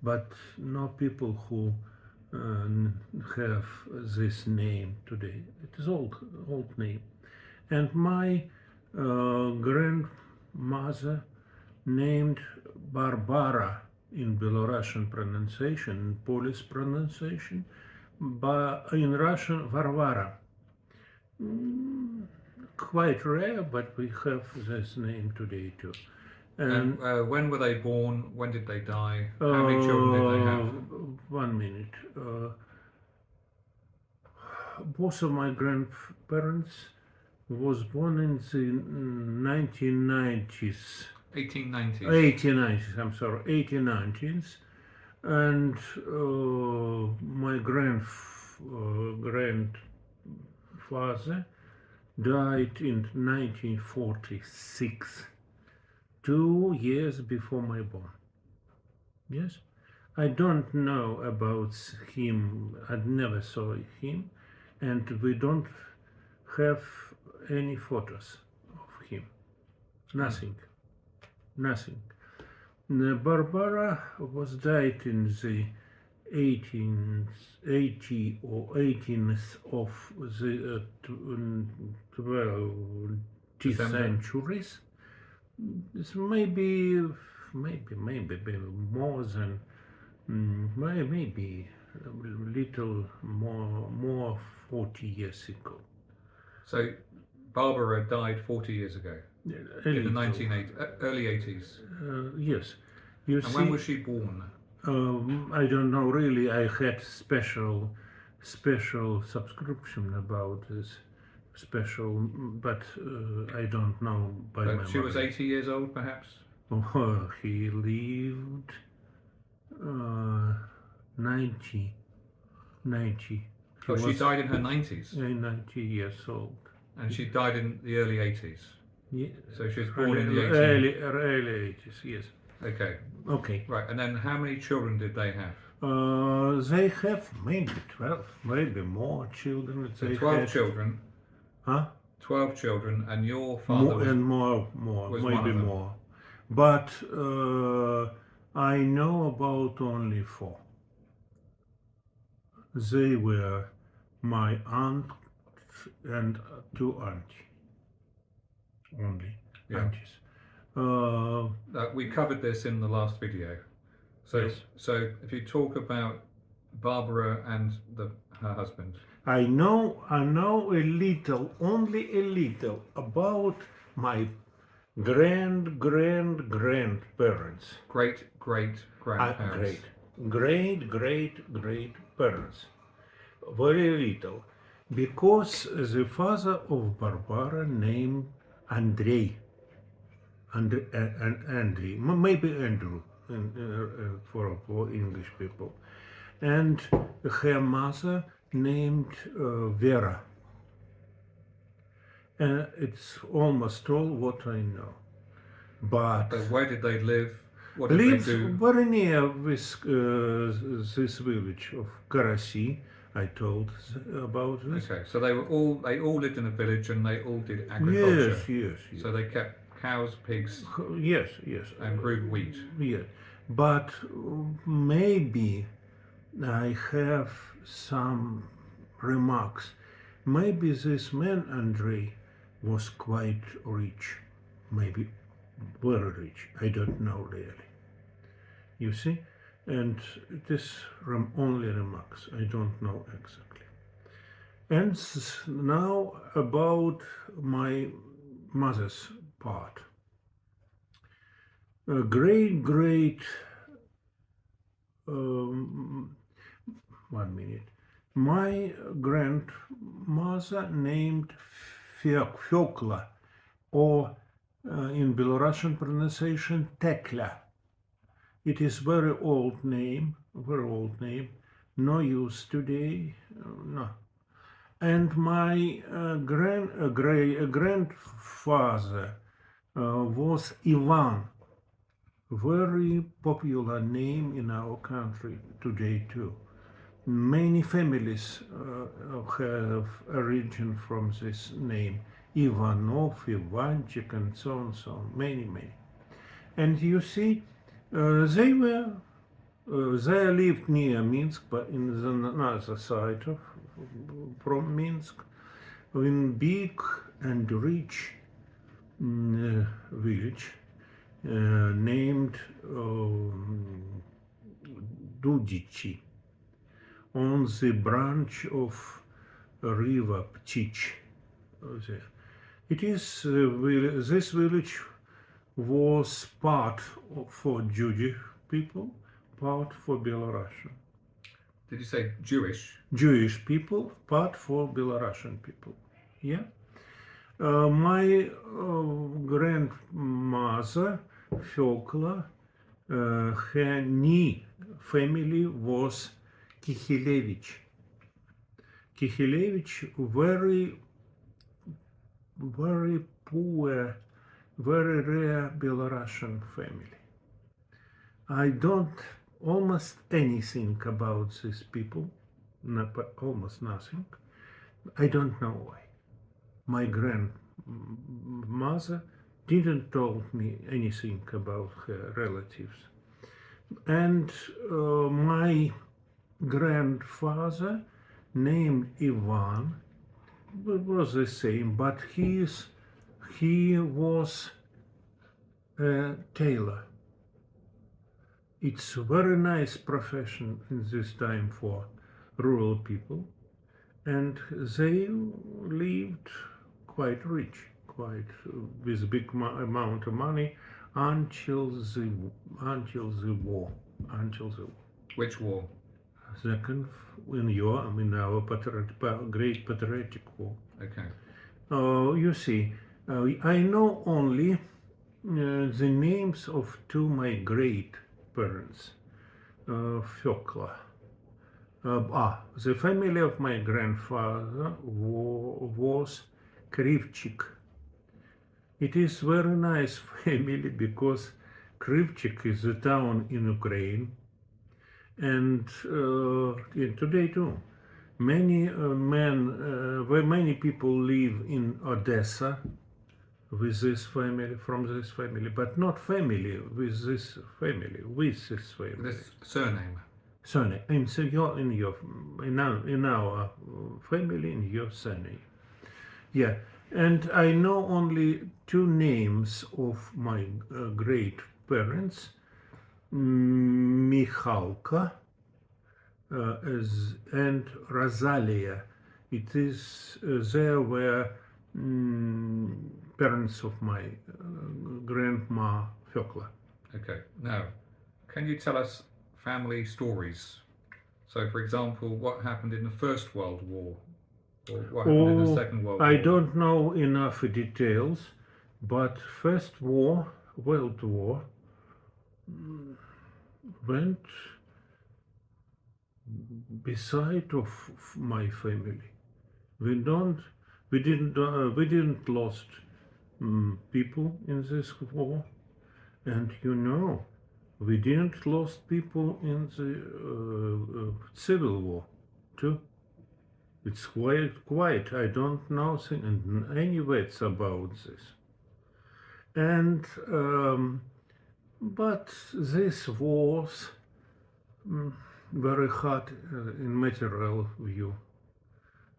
but no people who have this name today. It is old name. And my grandmother named Barbara in Belarusian pronunciation, in Polish pronunciation, but in Russian Varvara. Quite rare, but we have this name today too. And when were they born? When did they die? How many children did they have? 1 minute. Both of my grandparents was born in the 1990s. 1890s. 1890s, I'm sorry, 1890s. And my grandfather died in 1946, 2 years before my born. Yes, I don't know about him. I never saw him, and we don't have any photos of him. Nothing. Nothing. Barbara was died in the 1880 or 18th of the 12th December. centuries. It's maybe more than maybe a little more 40 years ago. So Barbara died 40 years ago A in the little. early 80s. Yes. You And see, when was she born? I don't know really. I had special subscription about this special, but I don't know by memory. She was 80 years old, perhaps? Oh, he lived 90. He Oh, she was died in her 90s. 90 years old. And she died in the early 80s. Yeah. So she was born in the 80s. Early 80s, yes. Okay. Okay. Right. And then how many children did they have? They have maybe 12, maybe more children. So They 12 had- children. Huh? 12 children, and your father was... more, was one maybe of them. more. But I know about only 4. They were my aunt and 2 aunties. Only Yeah. aunties. We covered this in the last video. So, Yes. so if you talk about Barbara and her husband, I know a little, only a little, about my grandparents. great grandparents. Great parents. Very little, because the father of Barbara named Andrei. Andrei, maybe Andrew, for English people, and her mother named Vera. And it's almost all what I know. But So where did they live? What did lives they do? very near this village of Karasi. I told about this. Okay, so they all lived in a village and they all did agriculture. Yes. So they kept cows, pigs, Yes. and grew wheat. Yeah. But maybe I have some remarks. Maybe this man, Andrei, was quite rich. Maybe very rich. I don't know really. You see? And it is only remarks. I don't know exactly. And now about my mother's part. A great 1 minute. My grandmother named Fekla, or in Belarusian pronunciation Tekla. It is very old name, no use today, no. And my grandfather was Ivan, very popular name in our country today too. Many families have origin from this name, Ivanov, Ivanchik, and so on, many. And you see, they lived near Minsk, but in the other side from Minsk, in big and rich village named Dudichi, on the branch of river Ptich. It is this village was part for Jewish people, part for Belarusian. Did you say Jewish? Jewish people, part for Belarusian people. Yeah. My grandmother, Fekla, her knee family was Kihilevich. Kihilevich, very poor, very rare Belarusian family. I don't almost anything about these people, almost nothing. I don't know why. my grandmother didn't told me anything about her relatives. And my grandfather, named Ivan, was the same, but he was a tailor. It's a very nice profession in this time for rural people, and they lived quite rich, quite with a big amount of money until the war. Which war? Second, in our Great Patriotic War. Okay. You see, I know only the names of two my great parents, Fokla. The family of my grandfather was Krivchik. It is very nice family because Krivchik is a town in Ukraine, and today too. Many many people live in Odessa with this family, from this family, but not family with this family, This surname. surname. In our family, in your surname. Yeah, and I know only two names of my great parents, Mikhalka and Rosalia. It is there were parents of my grandma Fokla. Okay. Now, can you tell us family stories? So, for example, what happened in the First World War, or what happened in the Second World War? I don't know enough details, but First World War went beside of my family. We didn't lost people in this war, and we didn't lost people in the civil war too. It's quite quiet. I don't know any words about this. And but this was very hard in material view.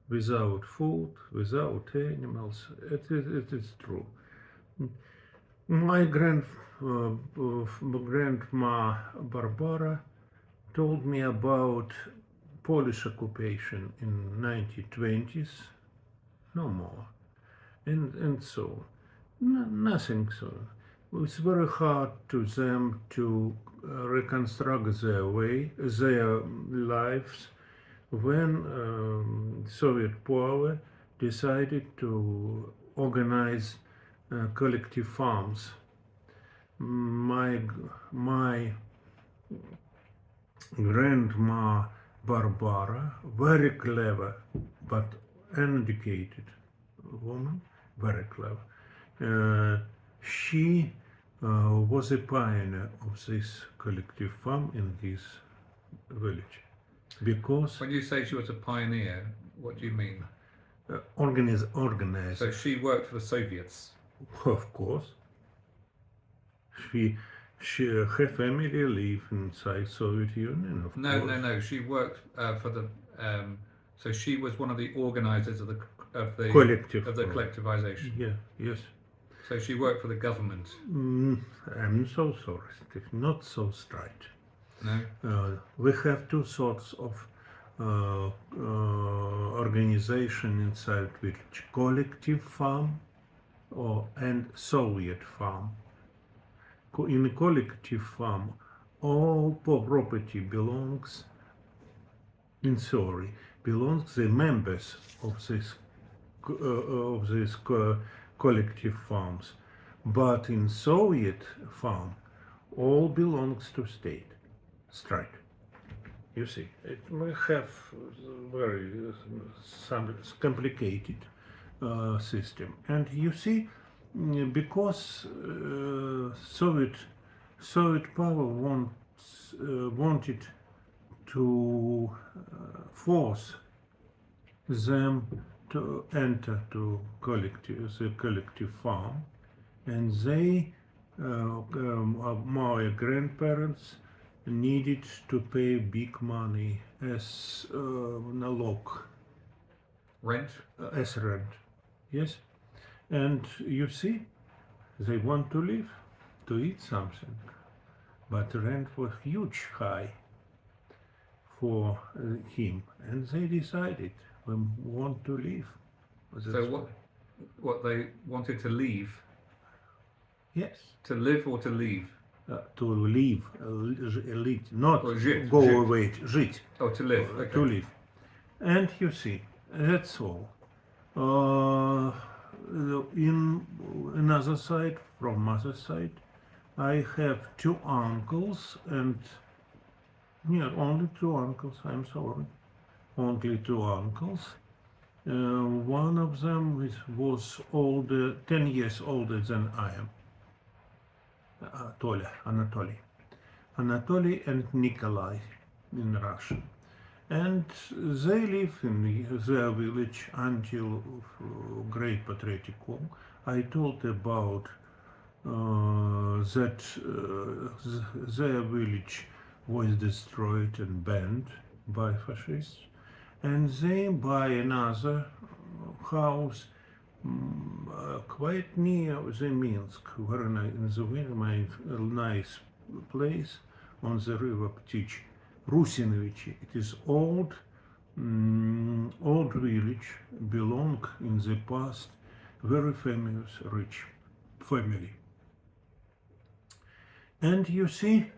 Without food, without animals, it is true. My grandma Barbara told me about Polish occupation in 1920s, no more, and so nothing. So it's very hard to them to reconstruct their lives when Soviet power decided to organize collective farms. My grandma Barbara, very clever but uneducated woman, very clever. She was a pioneer of this collective farm in this village. Because When you say she was a pioneer, what do you mean? organized, So she worked for the Soviets. of course. Her family live inside Soviet Union, of No, course. no. She worked for the. So she was one of the organisers of the Collective. collectivization. Yeah, yes. So she worked for the government. I'm so sorry, Steve, not so straight. No. We have two sorts of organization inside village: collective farm and Soviet farm. In a collective farm, all property belongs the members of this collective farms. But in Soviet farm, all belongs to state. Straight. You see, it may have very some complicated system, and you see, because Soviet power wanted to force them to enter to the collective farm, and they, my grandparents, needed to pay big money as налог, Rent? as rent. Yes, and you see, they want to live, to eat something, but rent was huge high for him, and they decided we want to live. So That's what they wanted to leave? Yes, To live or to leave? to live, not Or жить, go жить. away, жить, Oh, to live. Okay. to live. And you see, that's all. In another side, from mother side, I have two uncles and only two uncles. I'm sorry, only two uncles. One of them was older, 10 years older than I am. Anatoly and Nikolai in Russia. And they live in their village until Great Patriotic War. I told about that their village was destroyed and burned by fascists, and they buy another house quite near the Minsk, very nice place on the river Ptich, Rusinovichi. It is old village, belong in the past, very famous, rich family. And you see,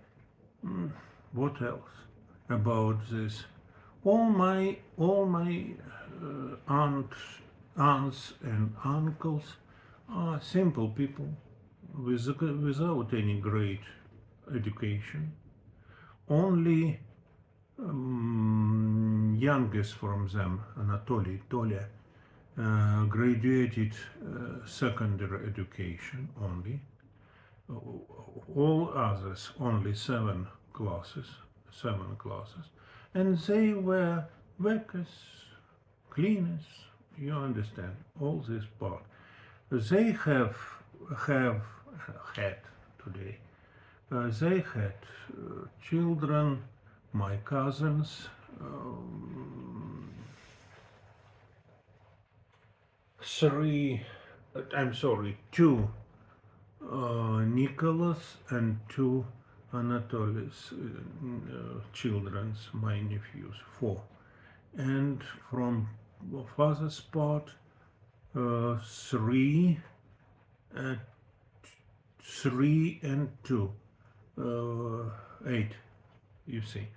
what else about this? All my aunts and uncles are simple people without any great education. Only youngest from them, Anatoly, Tolia, graduated secondary education only. All others only seven classes, and they were workers, cleaners. You understand all this part. They have had today. They had children, my cousins, two Nicholas and two Anatoly's children's, my nephews, four. And from father's part, three and two, 8, you see.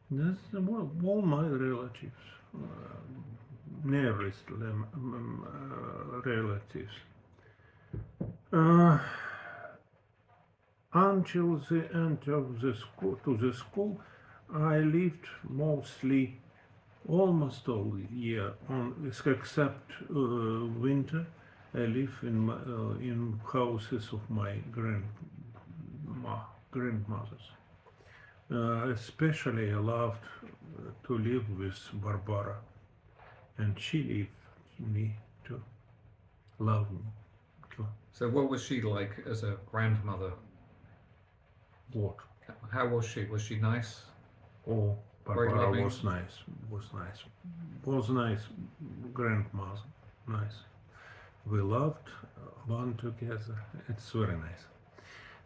That's all my relatives, nearest relatives. Until the end of the school, I lived mostly, almost all year, except winter. I live in houses of my grandmothers. Especially I loved to live with Barbara, and she lived me to love me. So what was she like as a grandmother? What? How was she? Was she nice? Oh, Very Barbara loving? was nice grandmother, nice. We loved one together. It's very nice.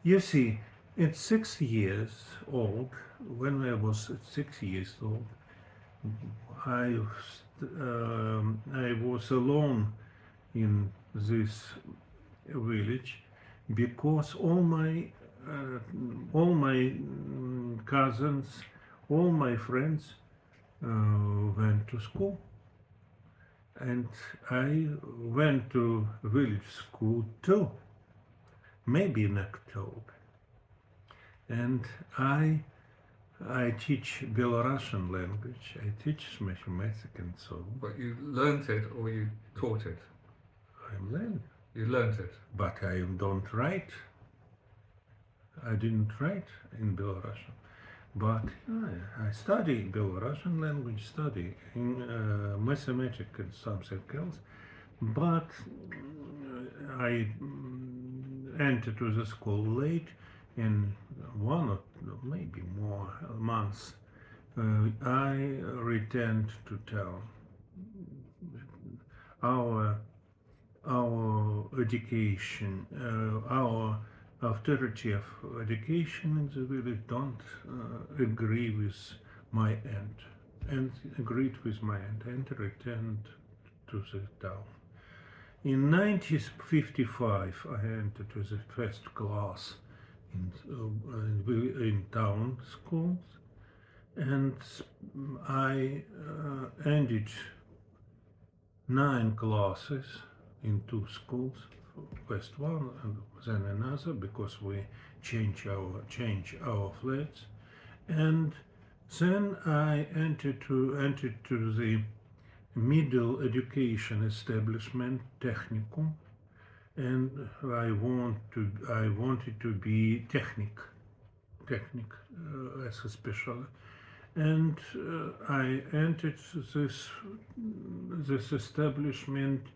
You see, at 6 years old, when I was at 6 years old, I was alone in this village because all my cousins, all my friends went to school, and I went to village school too, maybe in October, and I teach Belarusian language, I teach mathematics and so on. But you learnt it or you taught it? I'm learning, You learnt it. but I don't write. I didn't write in Belarusian. But I study Belarusian language study in mathematics and something else. But I entered to the school late. In one or maybe more months, I returned to town. Our education, our authority of education in the village don't agree with my end, and agreed with my end, and returned to the town. In 1955, I entered to the first class in town schools, and I ended 9 classes in 2 schools, first one and then another, because we change our flats, and then I entered to the middle education establishment, technicum, and I wanted to be technic as a special, and I entered this establishment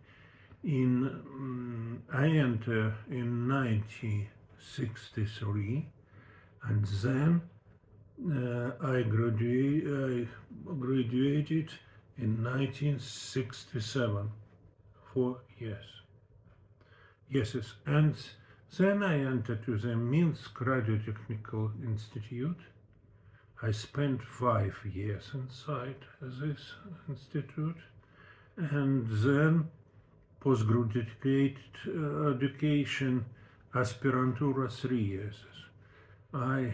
I entered in 1963, and then I graduated in 1967, 4 years. Yes, and then I entered to the Minsk Radio Technical Institute. I spent 5 years inside this institute, and then postgraduate education, aspirantura 3 years. I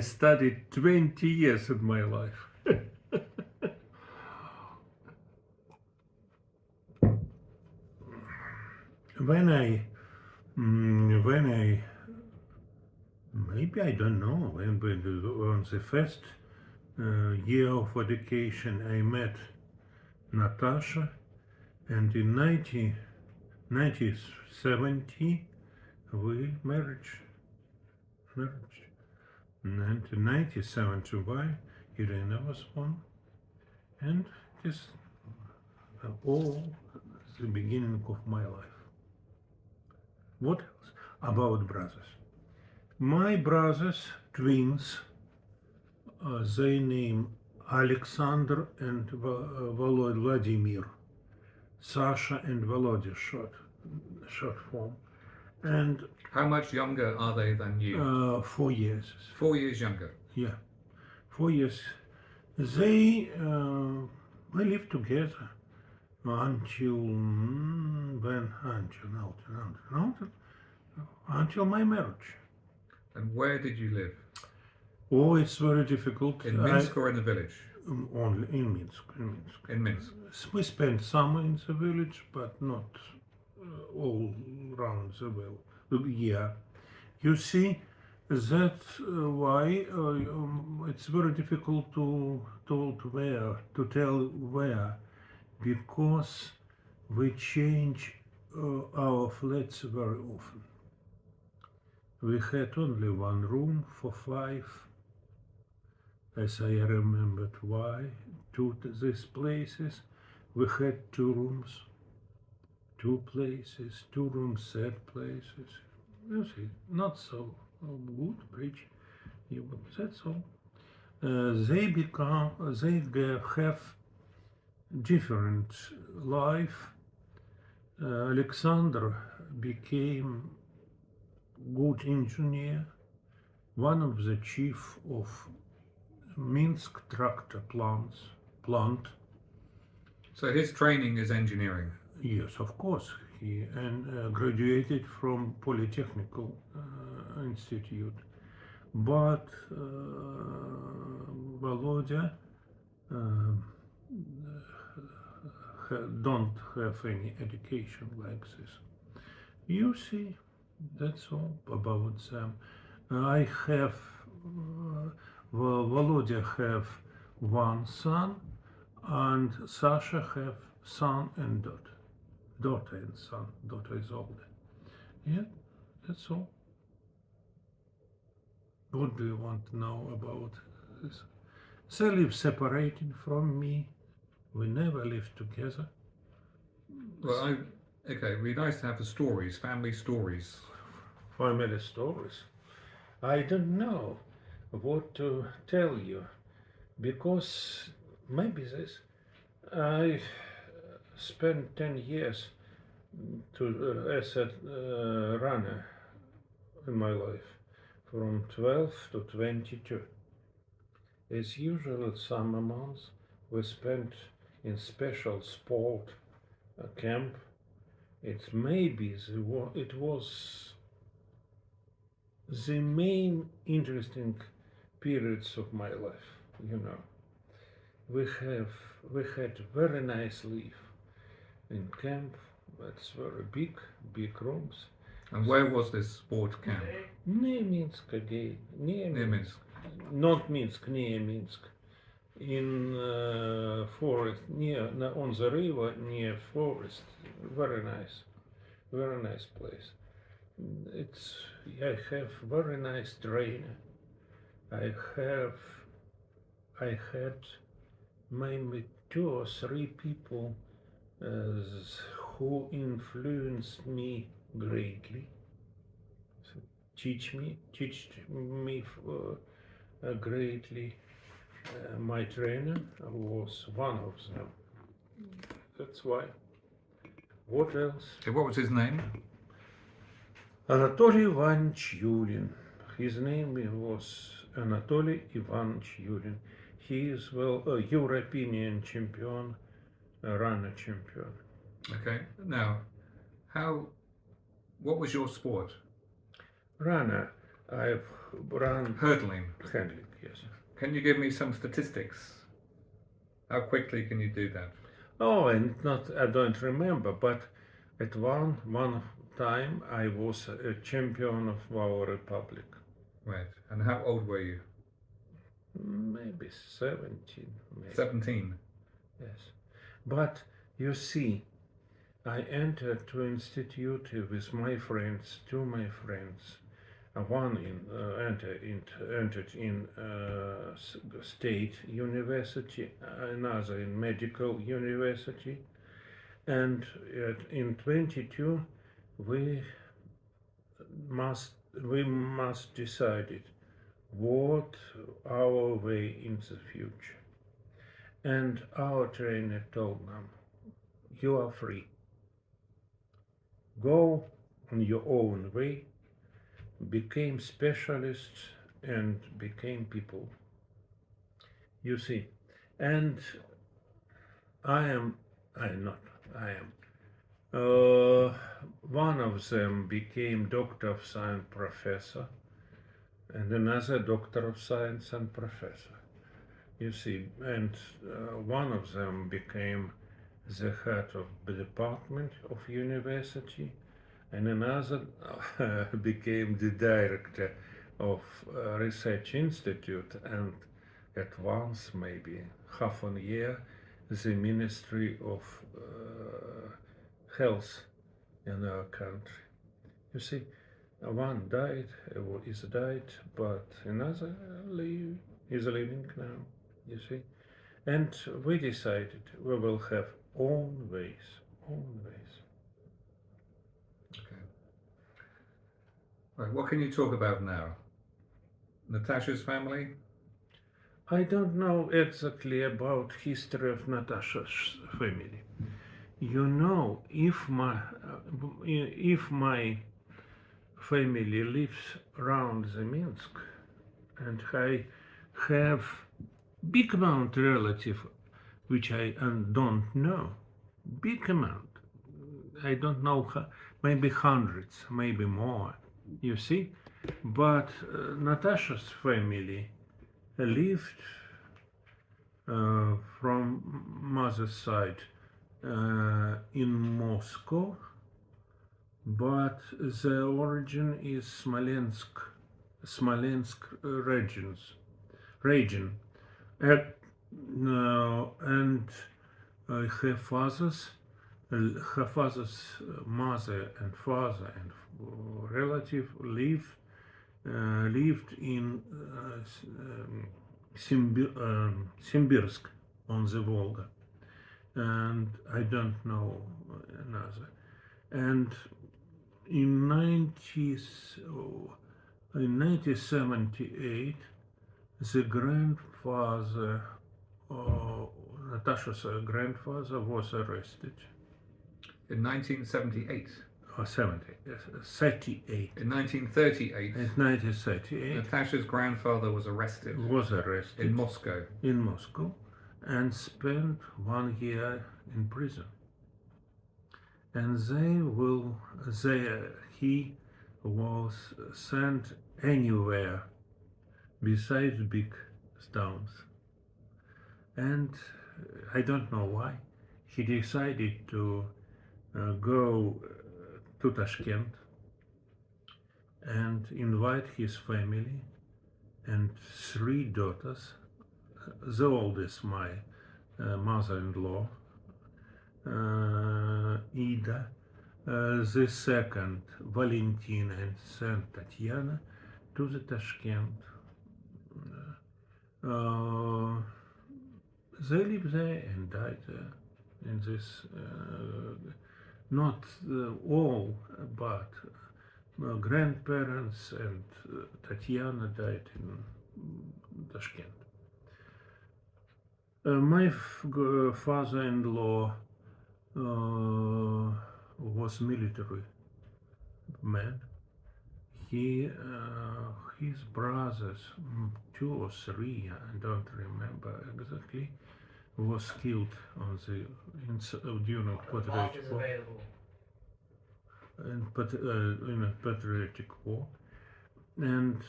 studied 20 years of my life. When I maybe I don't know, when on the first year of education I met Natasha, and in 1970 we married. And in 1971 Irina was born, and it is all the beginning of my life. What else about brothers? My brothers, twins, they name Alexander and Vladimir, Sasha and Volodya, short form, and How much younger are they than you? 4 years. 4 years younger. Yeah, 4 years. They lived together until until my marriage. And where did you live? Oh, it's very difficult. In Minsk or in the village? Only in Minsk. In Minsk. We spent summer in the village, but not all around the year. You see, that's why it's very difficult to tell where, because we change our flats very often. We had only 1 room for 5, as I remembered why, to these places. We had 2 rooms, 2 places, 2 rooms, 3 places. You see, not so good bridge. That's all. They have different life. Alexander became good engineer, one of the chief of Minsk tractor plant. So his training is engineering. Yes, of course. He graduated from Polytechnical Institute. But Volodya don't have any education like this. You see, that's all about them. I have Volodya have 1 son, and Sasha have son and daughter and son. Daughter is older. Yeah, that's all. What do you want to know about this? They live separated from me. We never lived together. Well, okay, it'd be nice to have the stories, family stories. Family stories. I don't know what to tell you because maybe this. I spent 10 years as a runner in my life, from 12 to 22. As usual, summer months were spent in special sport camp. It was the main interesting periods of my life. You know, we had very nice life in camp. That's very big rooms. And where was this sport camp? Near Minsk again. Near Minsk. Not Minsk, near Minsk. In forest, on the river, near forest. Very nice place. I have very nice trainer. I had maybe 2 or 3 people who influenced me greatly. So teach me greatly. My trainer was one of them. That's why. What else? Okay, what was his name? Anatoly Ivanovich Yulin. His name was Anatoly Ivanovich Yulin. He is a European champion, a runner champion. Okay, now, what was your sport? Runner. I've run Hurdling. handling, yes. Can you give me some statistics? How quickly can you do that? Oh, and I don't remember, but at one time I was a champion of our republic. Right, and how old were you? Maybe 17. Maybe. 17. Yes. But you see, I entered to institute with my friends, 2 my friends. One entered in state university, another in medical university, and in 22 we must decide what our way in the future. And our trainer told them, you are free. Go on your own way, became specialists and became people. You see, and one of them became Doctor of Science professor, and another Doctor of Science and professor. You see, and one of them became the head of the department of university, and another became the director of research institute, and at once, maybe half a year, the Ministry of Health in our country. You see, one is died, but another is living now, you see. And we decided we will have own ways. Okay. Right, what can you talk about now? Natasha's family? I don't know exactly about history of Natasha's family. You know, if my family lives around the Minsk, and I have big amount relative which I don't know, big amount. I don't know, maybe hundreds, maybe more. You see, but Natasha's family lived from mother's side in Moscow, but the origin is Smolensk region, and her father's mother and father and relative live lived in Simbirsk on the Volga, and I don't know another. And in 1978, the grandfather, Natasha's grandfather, was arrested. In 1978. Or 70, yes, 38. In 1938, In 1938, Natasha's grandfather was arrested in Moscow. And spent 1 year in prison. And he was sent anywhere besides big towns. And I don't know why. He decided to go to Tashkent and invite his family and 3 daughters. The oldest, my mother-in-law, Ida, the second, Valentina, and Saint Tatiana, to the Tashkent. They lived there and died there in this, not all, but grandparents and Tatiana died in Tashkent. My father-in-law was military man. His brothers, 2 or 3, I don't remember exactly, was killed during Patriotic War. In a Patriotic War, and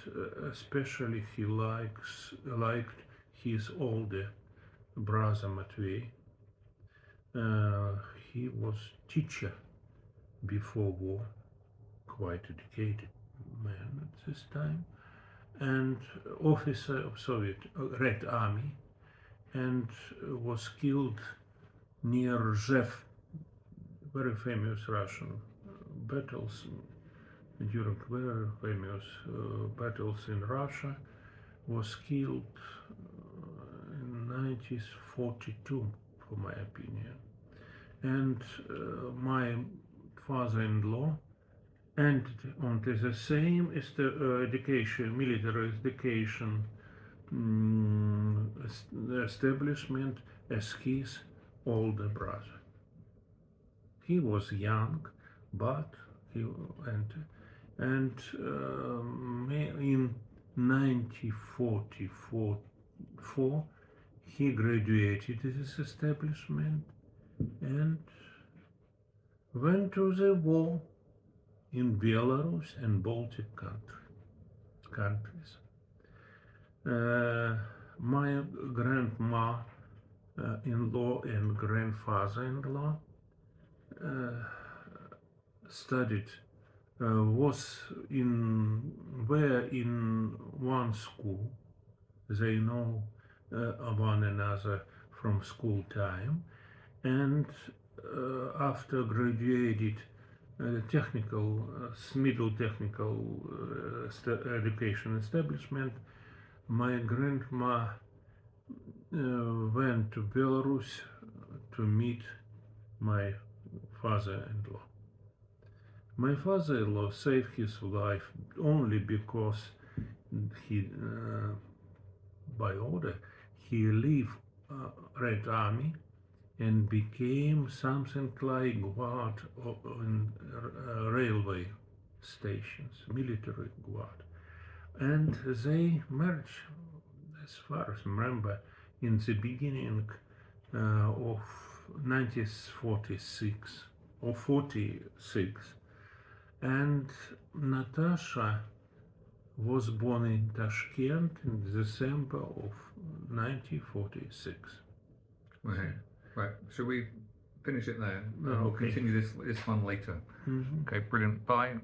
especially he liked his older brother Matvey. He was teacher before war, quite educated man at this time, and officer of Soviet Red Army, and was killed near Rzev, very famous Russian battles, during very famous battles in Russia, was killed in 1942, for my opinion. And my father-in-law entered onto the same education, military education establishment as his older brother. He was young, but he entered. And in 1944, he graduated this establishment and went to the war in Belarus and Baltic countries. My grandma-in-law and grandfather-in-law were in one school. They know one another from school time, and after graduated middle technical education establishment, my grandma went to Belarus to meet my father-in-law. My father-in-law saved his life only because by order, he left Red Army and became something like guard in railway stations, military guard. And they merged, as far as I remember, in the beginning of 1946 or 46. And Natasha was born in Tashkent in December of 1946. Okay. Right. Shall we finish it there? Oh, We'll okay. continue this one later. Mm-hmm. Okay, brilliant. Bye.